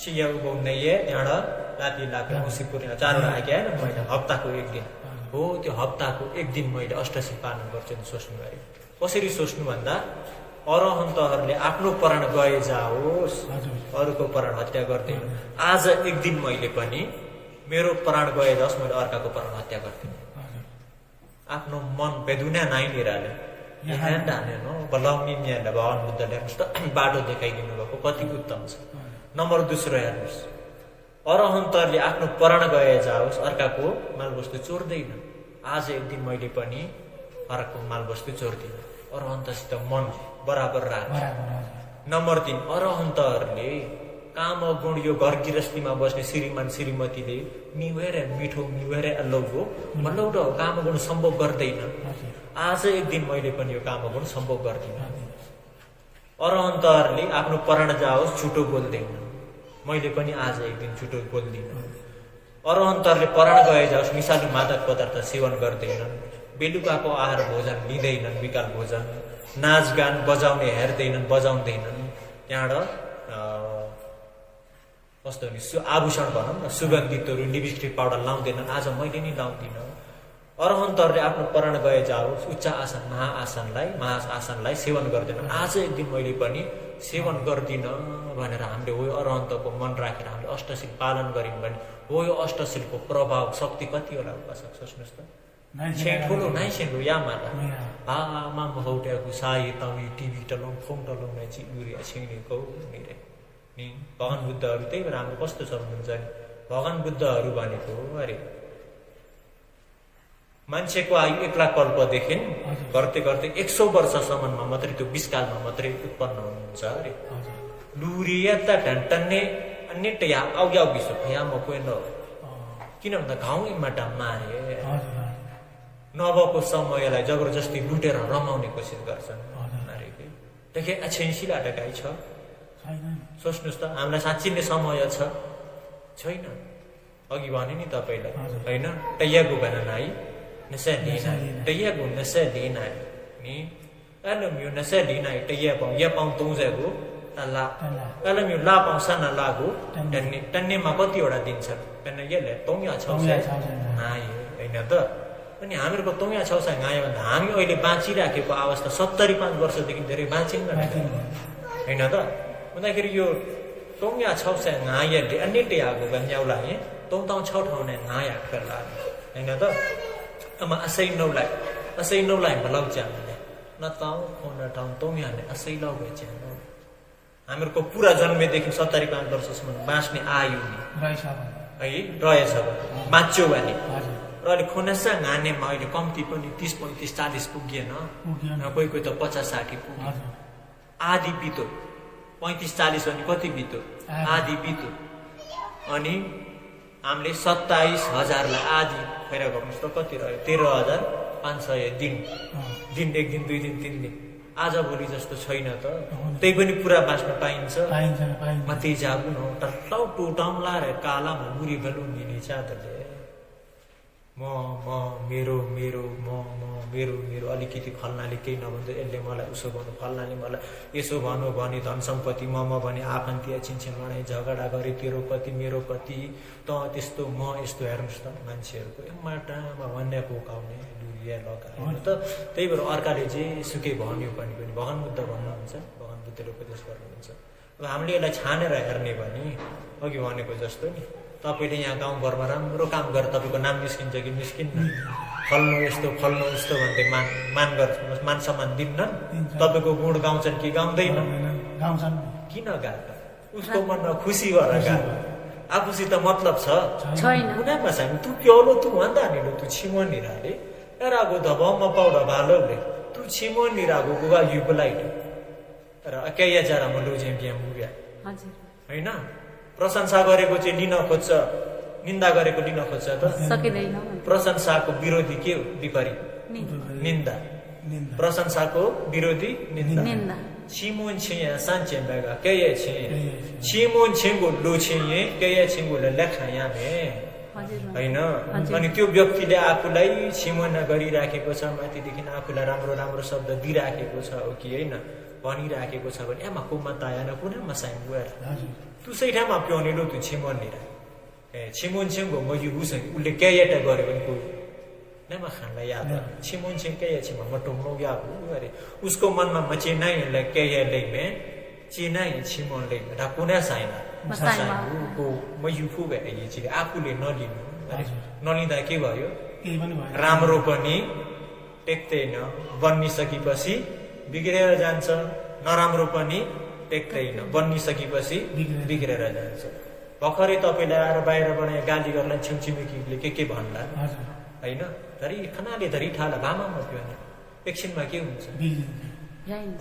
सिया उगाउने त्यहाँबाट राति लाग्यो औँसी पूर्णिमा 4 वटा आइके होइन महिना हप्ताको 1 दिन हो त्यो हप्ताको 1 दिन मैले अष्टशील पालन गर्छु नि सोच्नु गरे कसरी सोच्नु भन्दा अरहन्तहरूले आफ्नो प्राण गए जाओस्, अरूको प्राण हत्या गर्दैन। आज एक दिन मैले पनि मेरो प्राण गए जाओस्, मैले अर्काको प्राण हत्या गर्दिनँ। आफ्नो मन बेदुना नाइनिराले यहाँ ढानेन बलाउने न्यायले भगवान बुद्धले बाटो देखाइदिनु भएको कति उत्तम छ। नम्बर दोस्रो हेर्नुहोस्, अरहन्तहरूले आफ्नो प्राण गए जाओस्, अर्काको मालवस्तु चोर्दैन। आज एक दिन मैले पनि अर्काको मालवस्तु चोर्दिनँ, अरहन्तसित मन बराबर राख। नम्बर 3, अरहन्तहरूले काम गुण यो घर गृहस्थीमा बस्ने श्रीमान श्रीमतीले निवेर मिठो निवेर अल्लौगो मल्लौट काम गुण सम्भव गर्दैन। आज एक दिन मैले पनि यो काम गुण सम्भव गर्दिनँ। अरहन्तहरूले आफ्नो प्राण जाओस् झुटो बोल्दैन, मैले पनि आज एक दिन झुटो बोल्दिनँ। अरहन्तहरूले प्राण गए जाओस् निशालु मादक पदार्थ सेवन गर्दैनन्, बेलुकाको आहार भोजन लिँदैनन्, विकाल भोजन, नाचगान बजाउने हेर्दैनन्, बजाउँदैनन्। त्यहाँबाट कस्तो भने आभूषण भनौँ न, सुगन्धितहरू लिपस्टिक पाउडर लाउँदैनन्, आज मैले नि लाउँदिनँ। अरहन्तहरूले आफ्नो प्राण गए जाओस् उच्च आसन महाआसनलाई सेवन गर्दैनन्, आज एक दिन मैले पनि सेवन गर्दिनँ भनेर हामीले हो अरहन्तको मन राखेर हामीले अष्टशील पालन गऱ्यौँ भने हो यो अष्टशीलको प्रभाव शक्ति कति होला उपासक सोच्नुहोस् त। ठुलो नाइ सेन्डो यामाला आमा मौट्याको साई तमी टिभी टलौँ फोन टलौँ नै चिउरिया छिँडेको निरे नि भगवान बुद्धहरू त्यही भएर हाम्रो कस्तो छ भन्नुहुन्छ नि, भगवान बुद्धहरू भनेको अरे मान्छेको आयु 1 लाख कल्पदेखि गर्दै गर्दै 100 वर्षसम्ममा मात्रै त्यो 20 कालमा मात्रै उत्पन्न हुनुहुन्छ अरे। लुरिया त ढन्टन्ने अन्य या आउया बिसो भया म कोही न, किन भन्दा घाउ इमाटा मारे नभएको समयलाई जबरजस्ती लुटेर रमाउने कोसिस गर्छन्। देखे अछेन्सिला डकाइ छ, सोच्नुहोस् त हामीलाई साँच्चै नै समय छैन। अघि भने नि तपाईँलाई होइन, टैयागो बनानाई नशा लिनाई, टैयागो नशा लिनाई नि एलम यो नशा लिनाई टैया पाउँ या पाउँ तौजागो ला एलम यो ला पाउँ साना लागो टन्नेमा कतिवटा दिन्छन् पेन यसले तौया छ नाइ होइन त। अनि हामीहरूको तौया छौसा गायो भन्दा हामी अहिले बाँचिराखेको अवस्था 75 वर्षदेखि धेरै बाँचिन्न होइन त। भन्दाखेरि यो तौया छौसा गायले अन्य आगो गन्याउलाई तौ छौ ठाउँने गाया खेला होइन त। अब असै नौलाई भलाउ च्याने न ताउ न ठाउँ तौयाले असै लौ च्यानो। हामीहरूको पुरा जन्मेदेखि 75 वर्षसम्म बाँच्ने आयु नि है रहेछ बाँच्यो भने र अहिले खोनासा घानेमा अहिले कम्ती पनि 30 35 40 पुगेन, कोही कोही त 50 60 पुग्यो। आधी बितो 35 40 भने कति बितो आधी बितो। अनि हामीले 27,000लाई आधी फेर गर्नुहोस् त कति रह्यो 13,500 दिन एक दिन 2 दिन 3 दिन। आज भोलि जस्तो छैन त, त्यही पनि पुरा बाँच्न पाइन्छ माथि जाबु न टल्लाउ टोटाउँला र कालामा मुरी बेलुन दिने चादरले मेरो अलिकति फल्नाले केही नभन्छ यसले मलाई उसो भन्नु, फल्नाले मलाई यसो भन्नु भने धन सम्पत्ति म भने आफन्ती छिन्छन् लडाइँ झगडा गरे तेरो कति मेरो कति त त्यस्तो म यस्तो हेर्नुहोस् त मान्छेहरूको माटामा भन्ने पोकाउने डुरिया लगाएर त। त्यही भएर अर्काले जे सुके भन्यो भने पनि भगवान बुद्ध भन्नुहुन्छ, भगवान बुद्धले उपदेश गर्नुहुन्छ। अब हामीले यसलाई छानेर हेर्ने भने अघि भनेको जस्तो नि, तपाईँले यहाँ गाउँघरमा राम्रो काम गरेर तपाईँको नाम निस्किन्छ कि निस्किन्न, फल्नु यस्तो भन्दै मान सम्मान दिन्नन्, तपाईँको गुण गाउँछन् कि गाउँदैनन्, किन गाएको उसको मनमा खुसी भएर गाएको, आफूसित मतलब छ उनीमा चाहिँ तु प्याउलो तु भन्दा नि तु छिमो निराले रागो धबमा पाउडा भालोले तु छिमो निरागो गुगा युबलाइट र अकेया जरा मलुजे बिया मुग्या होइन। प्रशंसा गरेको चाहिँ लिन खोज्छ, निन्दा गरेको लिन खोज्छ त सकिदैन। प्रशंसाको विरोधी के हो विपरीत निन्दा, प्रशंसाको विरोधी निन्दा। छिमोन छिया सान्छे बेगा केये छि छिमोन छिंगो लो छिए केये छिंगो लेखाया मे हैन। अनि त्यो व्यक्तिले आफूलाई छिमोना गरिराखेको छ, माथिदेखि आफूलाई राम्रो राम्रो शब्द दिइराखेको छ हो कि होइन भनिराखेको छ भने एमा कुमा तायान कुनामा साइन गएर तुसै ठाउँमा प्याउने लो तु छिमोन निरा ए छिमोन छिंगो म यो उसले केयेटा गरे भने को मैं खानलाई याद छिमुन छिंके या छिमा मटोंगनो या अरे उसको मनमा म चेन्नई लगे या ले में चेन्नई छिमोन ले ढाकुना साइना को म युफु भए ये चाहिँ आफूले नलिनु नलिँदा के भयो राम्रो पनि टेक्दैन बन्निसकेपछि बिग्रेर जान्छ नराम्रो पनि टेक्दैन बन्निसकेपछि बिग्रेर जान्छ भर्खरै तपाईले आएर बाहिरबाट गाली गर्ला छिमछिमेकीले के भन्ला हैन धरी खानाले धरी ठाला भामामा त्यो नि एकछिनमा के हुन्छ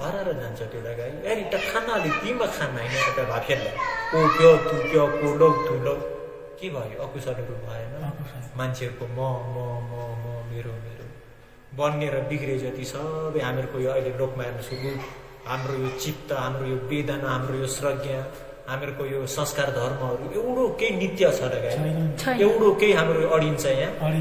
हराएर जान्छ त्यो गाई अरे त खानाले तिमा खाना हैन एउटा भाफेला ओ प्यो तु प्यो को लोग तु लोग के भयो अकुशलहरु भएन मान्छेहरुको म मेरो बन्ने र बिग्रे जति सबै हामीहरुको यो अहिले लोकमाया सुरु हाम्रो यो चित्त हाम्रो यो वेदना हाम्रो यो श्रज्ञा हामीहरुको यो संस्कार धर्महरु एउटो केही नित्य छ लगाए एउटो केही हाम्रो अडिन्छ यहाँ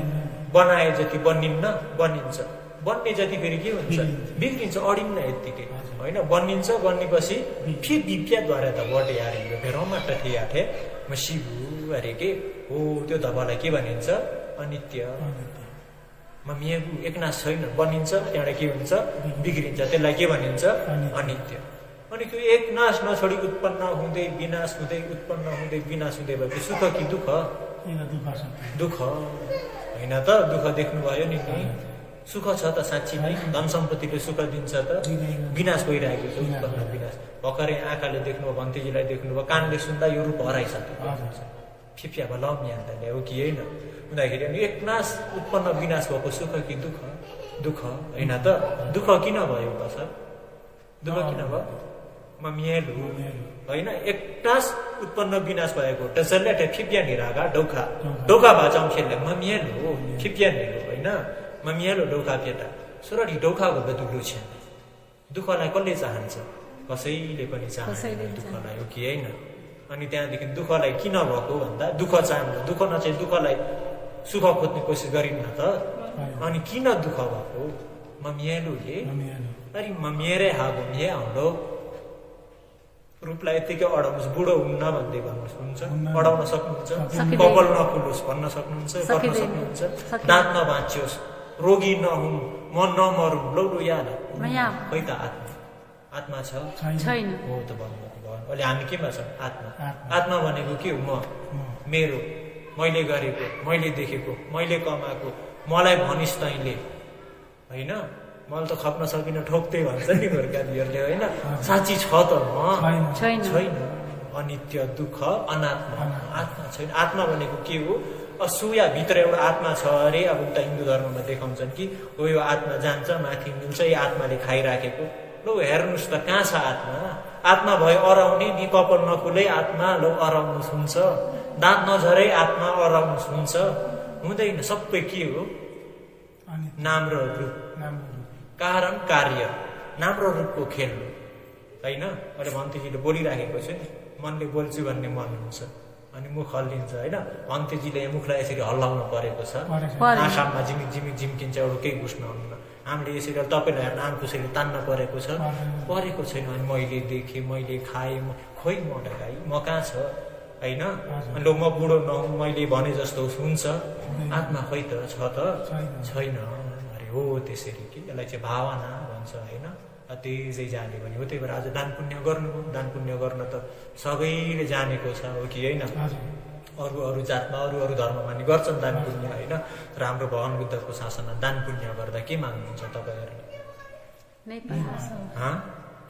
बनाए जति बन्निन्न बनिन्छ बन्ने जति फेरि के हुन्छ बिग्रिन्छ अडिन्न यतिकै हैन बन्निन्छ बन्नेपछि फेरि विद्याद्वारा त बढे यार यो फेरमा टथे आथे मसिबु अरे के हो त्यो दबालाई के भनिन्छ अनित्य ममियागु एकनाश छैन बनिन्छ त्यहाँबाट के हुन्छ बिग्रिन्छ त्यसलाई के भनिन्छ अनित्य अनि त्यो एकनाश नछोडी उत्पन्न हुँदै विनाश हुँदै उत्पन्न हुँदै विनाश हुँदै भएपछि सुख कि दुःख दुःख हैन त दुःख देख्नु भयो नि सुख छ त साँच्ची नै धन सम्पत्तिले सुख दिन्छ त विनाश भइरहेको छ उत्पन्न विनाश भर्खरै आँखाले देख्नुभयो भन्तीजीलाई देख्नुभयो कानले सुन्दा यो रूप हराइसक्यो फिफिया भलम यान्दाले हो कि हैन हुँदाखेरि अनि एकनाश उत्पन्न विनाश भएको सुख कि दुःख दुःख हैन त दुःख किन भयो बस दुःख किन भयो ममियालु हैन एकनाश उत्पन्न विनाश भएको त्यसैले फिफिया निरागा डोखा डोखा भाचाम खेल्ने ममियालु फिफिया निरो हैन ममियालु डोखा केटा सुरडी डोखाको बदुलु छ दुःखलाई कसले चाहन्छ कसैले पनि चाहन्छ दुःखलाई हो कि हैन अनि त्यहाँदेखि दुःखलाई किन भएको भन्दा दुःख चाहन्छ दुःख नचाहि दुःखलाई सुख खोज्ने कोसिस गरिन्न त अनि किन दुःख भएको ममियालुले अरे ममियारे हागो मिया हाम्रो रूपलाई यतिकै अडाउनुहोस् बुढो हुन्न भन्दै भन्नुहुन्छ अडाउन सक्नुहुन्छ कपाल नफुलोस् भन्न सक्नुहुन्छ गर्न सक्नुहुन्छ दाँत नभाँचियोस् रोगी नहुन् म नमरौँ लौडो याद खै त आत्मा छ छैन हो त भन्नु अहिले हामी केमा छौँ आत्मा भनेको के हो म मेरो मैले गरेको मैले देखेको मैले कमाएको मलाई भनिस् तैँले होइन मैले त खप्न सकिनँ ठोक्दै भन्छ नि गोर्खालीहरूले होइन साँच्ची छ त म छैन अनित्य दुःख अनात्मा आत्मा छैन आत्मा भनेको के हो असुया भित्र एउटा आत्मा छ अरे अब उता हिन्दू धर्ममा देखाउँछन् कि हो यो आत्मा जान्छ माथि मिल्छ यो आत्माले खाइराखेको लौ हेर्नुहोस् त कहाँ छ आत्मा आत्मा भयो अराउने नि कपाल नफुलै आत्मा लौ अराउनु हुन्छ दाँत नझरै आत्मा अराउनु हुन्छ हुँदैन सबै के हो नाम र रूप कारण कार्य नाम र रूपको खेल हो होइन अहिले भन्तेजीले बोलिराखेको छु नि मनले बोल्छु भन्ने मन हुन्छ अनि मुख हल्लिन्छ होइन भन्तेजीले मुखलाई यसरी हल्लाउनु परेको छ आँखामा झिमिक झिमिक झिम्किन्छ एउटा केही बुझ्न हुन्न हामीले यसरी तपाईँलाई हेर्न आँखुसरी तान्न परेको छ परेको छैन अनि मैले देखेँ मैले खाएँ खोइ म ढाइ म कहाँ छ होइन अनि ल म बुढो नहुँ मैले भने जस्तो हुन्छ आत्मा खोइ त छ त छैन अरे हो त्यसरी कि यसलाई चाहिँ भावना भन्छ होइन तेजै जाने भने हो त्यही भएर आज दान पुण्य गर्नु दान पुण्य गर्न त सबैले जानेको छ हो कि होइन अरू जातमा अरू धर्ममा नि गर्छन् दान पुण्य होइन र हाम्रो भगवान बुद्धको शासनमा दान पुण्य गर्दा के माग्नुहुन्छ तपाईँहरूले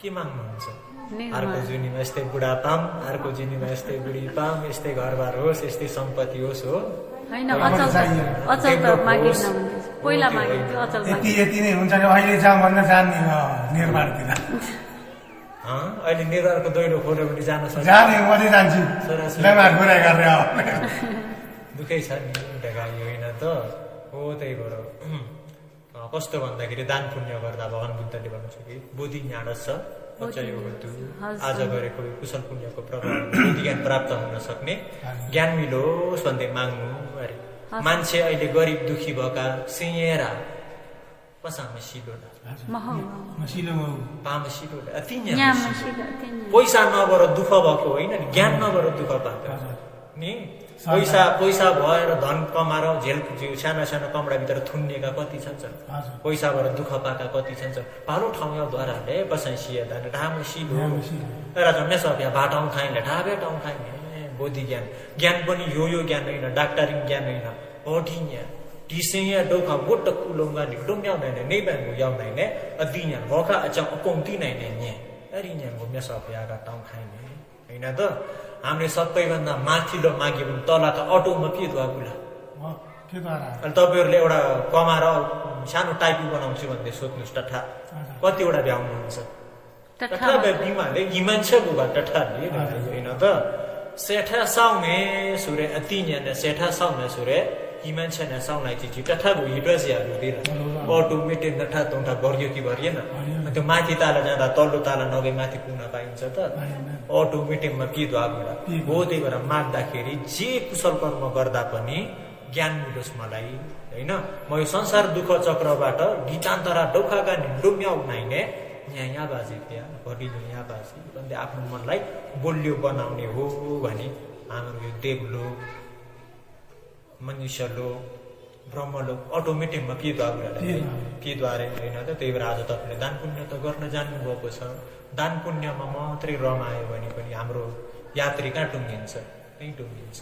के माग्नुहुन्छ अर्को जुनीमा यस्तै बुढा पाम अर्को जुनीमा यस्तै बुढी पाम यस्तै घरबार होस् यस्तै सम्पत्ति होस् हो
यति नै हुन्छ अहिले जाउँ भन्न जाने निर्माणतिर
अहिले निर्वाहको दैलो खोल्यो भने जान सक्छ
जाने म जान्छु
दुःखै छ नि ढगायो होइन त हो त्यही भएर कस्तो भन्दाखेरि दान पुण्य गर्दा भगवान बुद्धले भन्नुहुन्छ कि बुद्धि ஞானस आज गरेको कुशल पुण्यको प्रभाव बुद्धि ज्ञान प्राप्त हुन सक्ने ज्ञान मिलोस् भन्दै माग्नु अरे मान्छे अहिले गरिब दुखी भएका सिंहेरा पैसा नभएर दुःख भएको होइन नि ज्ञान नभएर दुःख पाएको नि पैसा भएर धन कमाएर झेल साना साना कमराभित्र थुनिएका कति छन् पैसा भएर दुःख पाएका कति छन् भालो ठाउँ द्वाराले बसाइसिए दाने ढामे सिलो राजा मेसप्या बाटाउँ खाइले ढाबे ठाउँ खाइने बोधि ज्ञान पनि यो ज्ञान होइन डाक्टरी ज्ञान होइन अढिन्या टिसेया डोखा बोट कुलोंगा नि डोम्याउ नै नै बांगु याउ नै नै अदिन्या भका अचा अकोंती नै नै न्या अरिन्या घुम्या सप्याका टाउँ खाइने हैन त हामीले सबैभन्दा माथिल्लो माग्यो भने तल त अटोमा के द्वागुला अनि तपाईहरुले एउटा कमाएर सानो टाइपी बनाउँछु भन्दै सोध्नुस् टठा कतिवटा भ्याउनुहुन्छ टठा बिमाले हिमान्छ बुबा टठाले हैन त सेठा साउने सुरे अतिन्या ने सेठा साउने सुरे हिमान्छ ने साउनाइ चिची टठा गु हिड्रसिया दिर अटोमेटिक नठा तोंठा गरियो कि गरिएन त्यो माथि ताला जाँदा तल्लो ताला नगई माथि पुग्न पाइन्छ त अटोमेटिकमा के द्वागुला हो त्यही भएर माग्दाखेरि जे कुशल कर्म गर्दा पनि ज्ञान मिलोस् मलाई हैन म यो संसार दुःख चक्रबाट गीतान्तरा डोखाका डुम्याउ नाइने यहाँ बाजे त्यहाँ भरिलो यहाँ बाजे भन्दै आफ्नो मनलाई बोल्यो बनाउने हो भने हाम्रो यो देवलोक मनुष्यलोक ब्रह्मलोक अटोमेटिकमा के द्वारा होइन त त्यही भएर आज तपाईँले दान पुण्य त गर्न जान्नुभएको छ दान पुण्यमा मात्रै रमायो भने पनि हाम्रो यात्री कहाँ टुङ्गिन्छ त्यहीँ टुङ्गिन्छ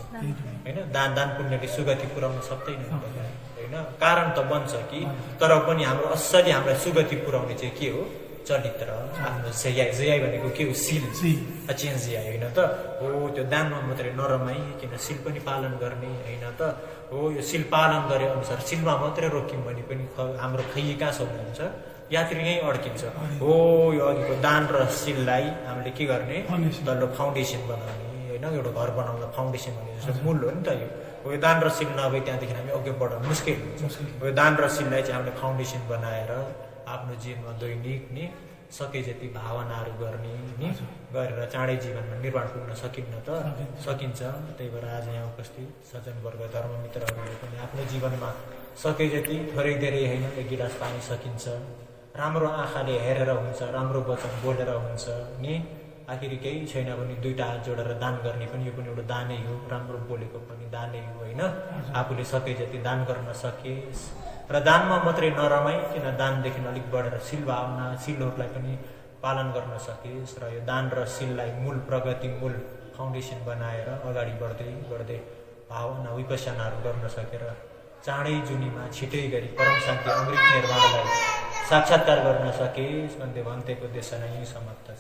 होइन दान पुण्यले सुगति पुर्याउन सक्दैन होइन कारण त बन्छ कि तर पनि हाम्रो असली हामीलाई सुगति पुर्याउने चाहिँ के हो चरित्र आफ्नो जियाइ भनेको के हो सिल अचेन्जिया होइन त हो त्यो दानमा मात्रै नरमाई किन सिल पनि पालन गर्ने होइन त हो यो सिल पालन गरे अनुसार सिलमा मात्रै रोक्यौँ भने पनि हाम्रो खैए कहाँ सक्नुहुन्छ यात्री यहीँ अड्किन्छ हो यो अघिको दान र सिललाई हामीले के गर्ने तल्लो फाउन्डेसन बनाउने होइन एउटा घर बनाउँदा फाउन्डेसन भन्ने जस्तो मूल हो नि त यो दान र सिल नभए त्यहाँदेखि हामी अघि बढ्न मुस्किल हुन्छ यो दान र सिललाई चाहिँ हामीले फाउन्डेसन बनाएर आफ्नो जीवनमा दैनिक नि सके जति भावनाहरू गर्ने नि गरेर चाँडै जीवनमा निर्माण पुग्न सकिन्न त सकिन्छ त्यही भएर आज यहाँ उपस्थित सज्जनवर्ग धर्ममित्रहरूले पनि आफ्नो जीवनमा सके जति थोरै धेरै होइन एक गिलास पानी सकिन्छ राम्रो आँखाले हेरेर हुन्छ राम्रो वचन बोलेर हुन्छ नि आखिर केही छैन भने दुईटा हात जोडेर दान गर्ने पनि यो पनि एउटा दानै हो राम्रो बोलेको पनि दानै हो होइन आफूले सके जति दान गर्न सकेस् र दानमा मात्रै नरमाई किन दानदेखि अलिक बढेर सिल भावना सिलहरूलाई पनि पालन गर्न सकेस् र यो दान र सिललाई मूल प्रगति मूल फाउन्डेसन बनाएर अगाडि बढ्दै भावना विपसनाहरू गर्न सकेर चाँडै जुनीमा छिटै गरी परम शान्ति अमृत निर्माणलाई साक्षात्कार गर्न सकेस् भन्दै भन्तेको देश नै समाप्त छ।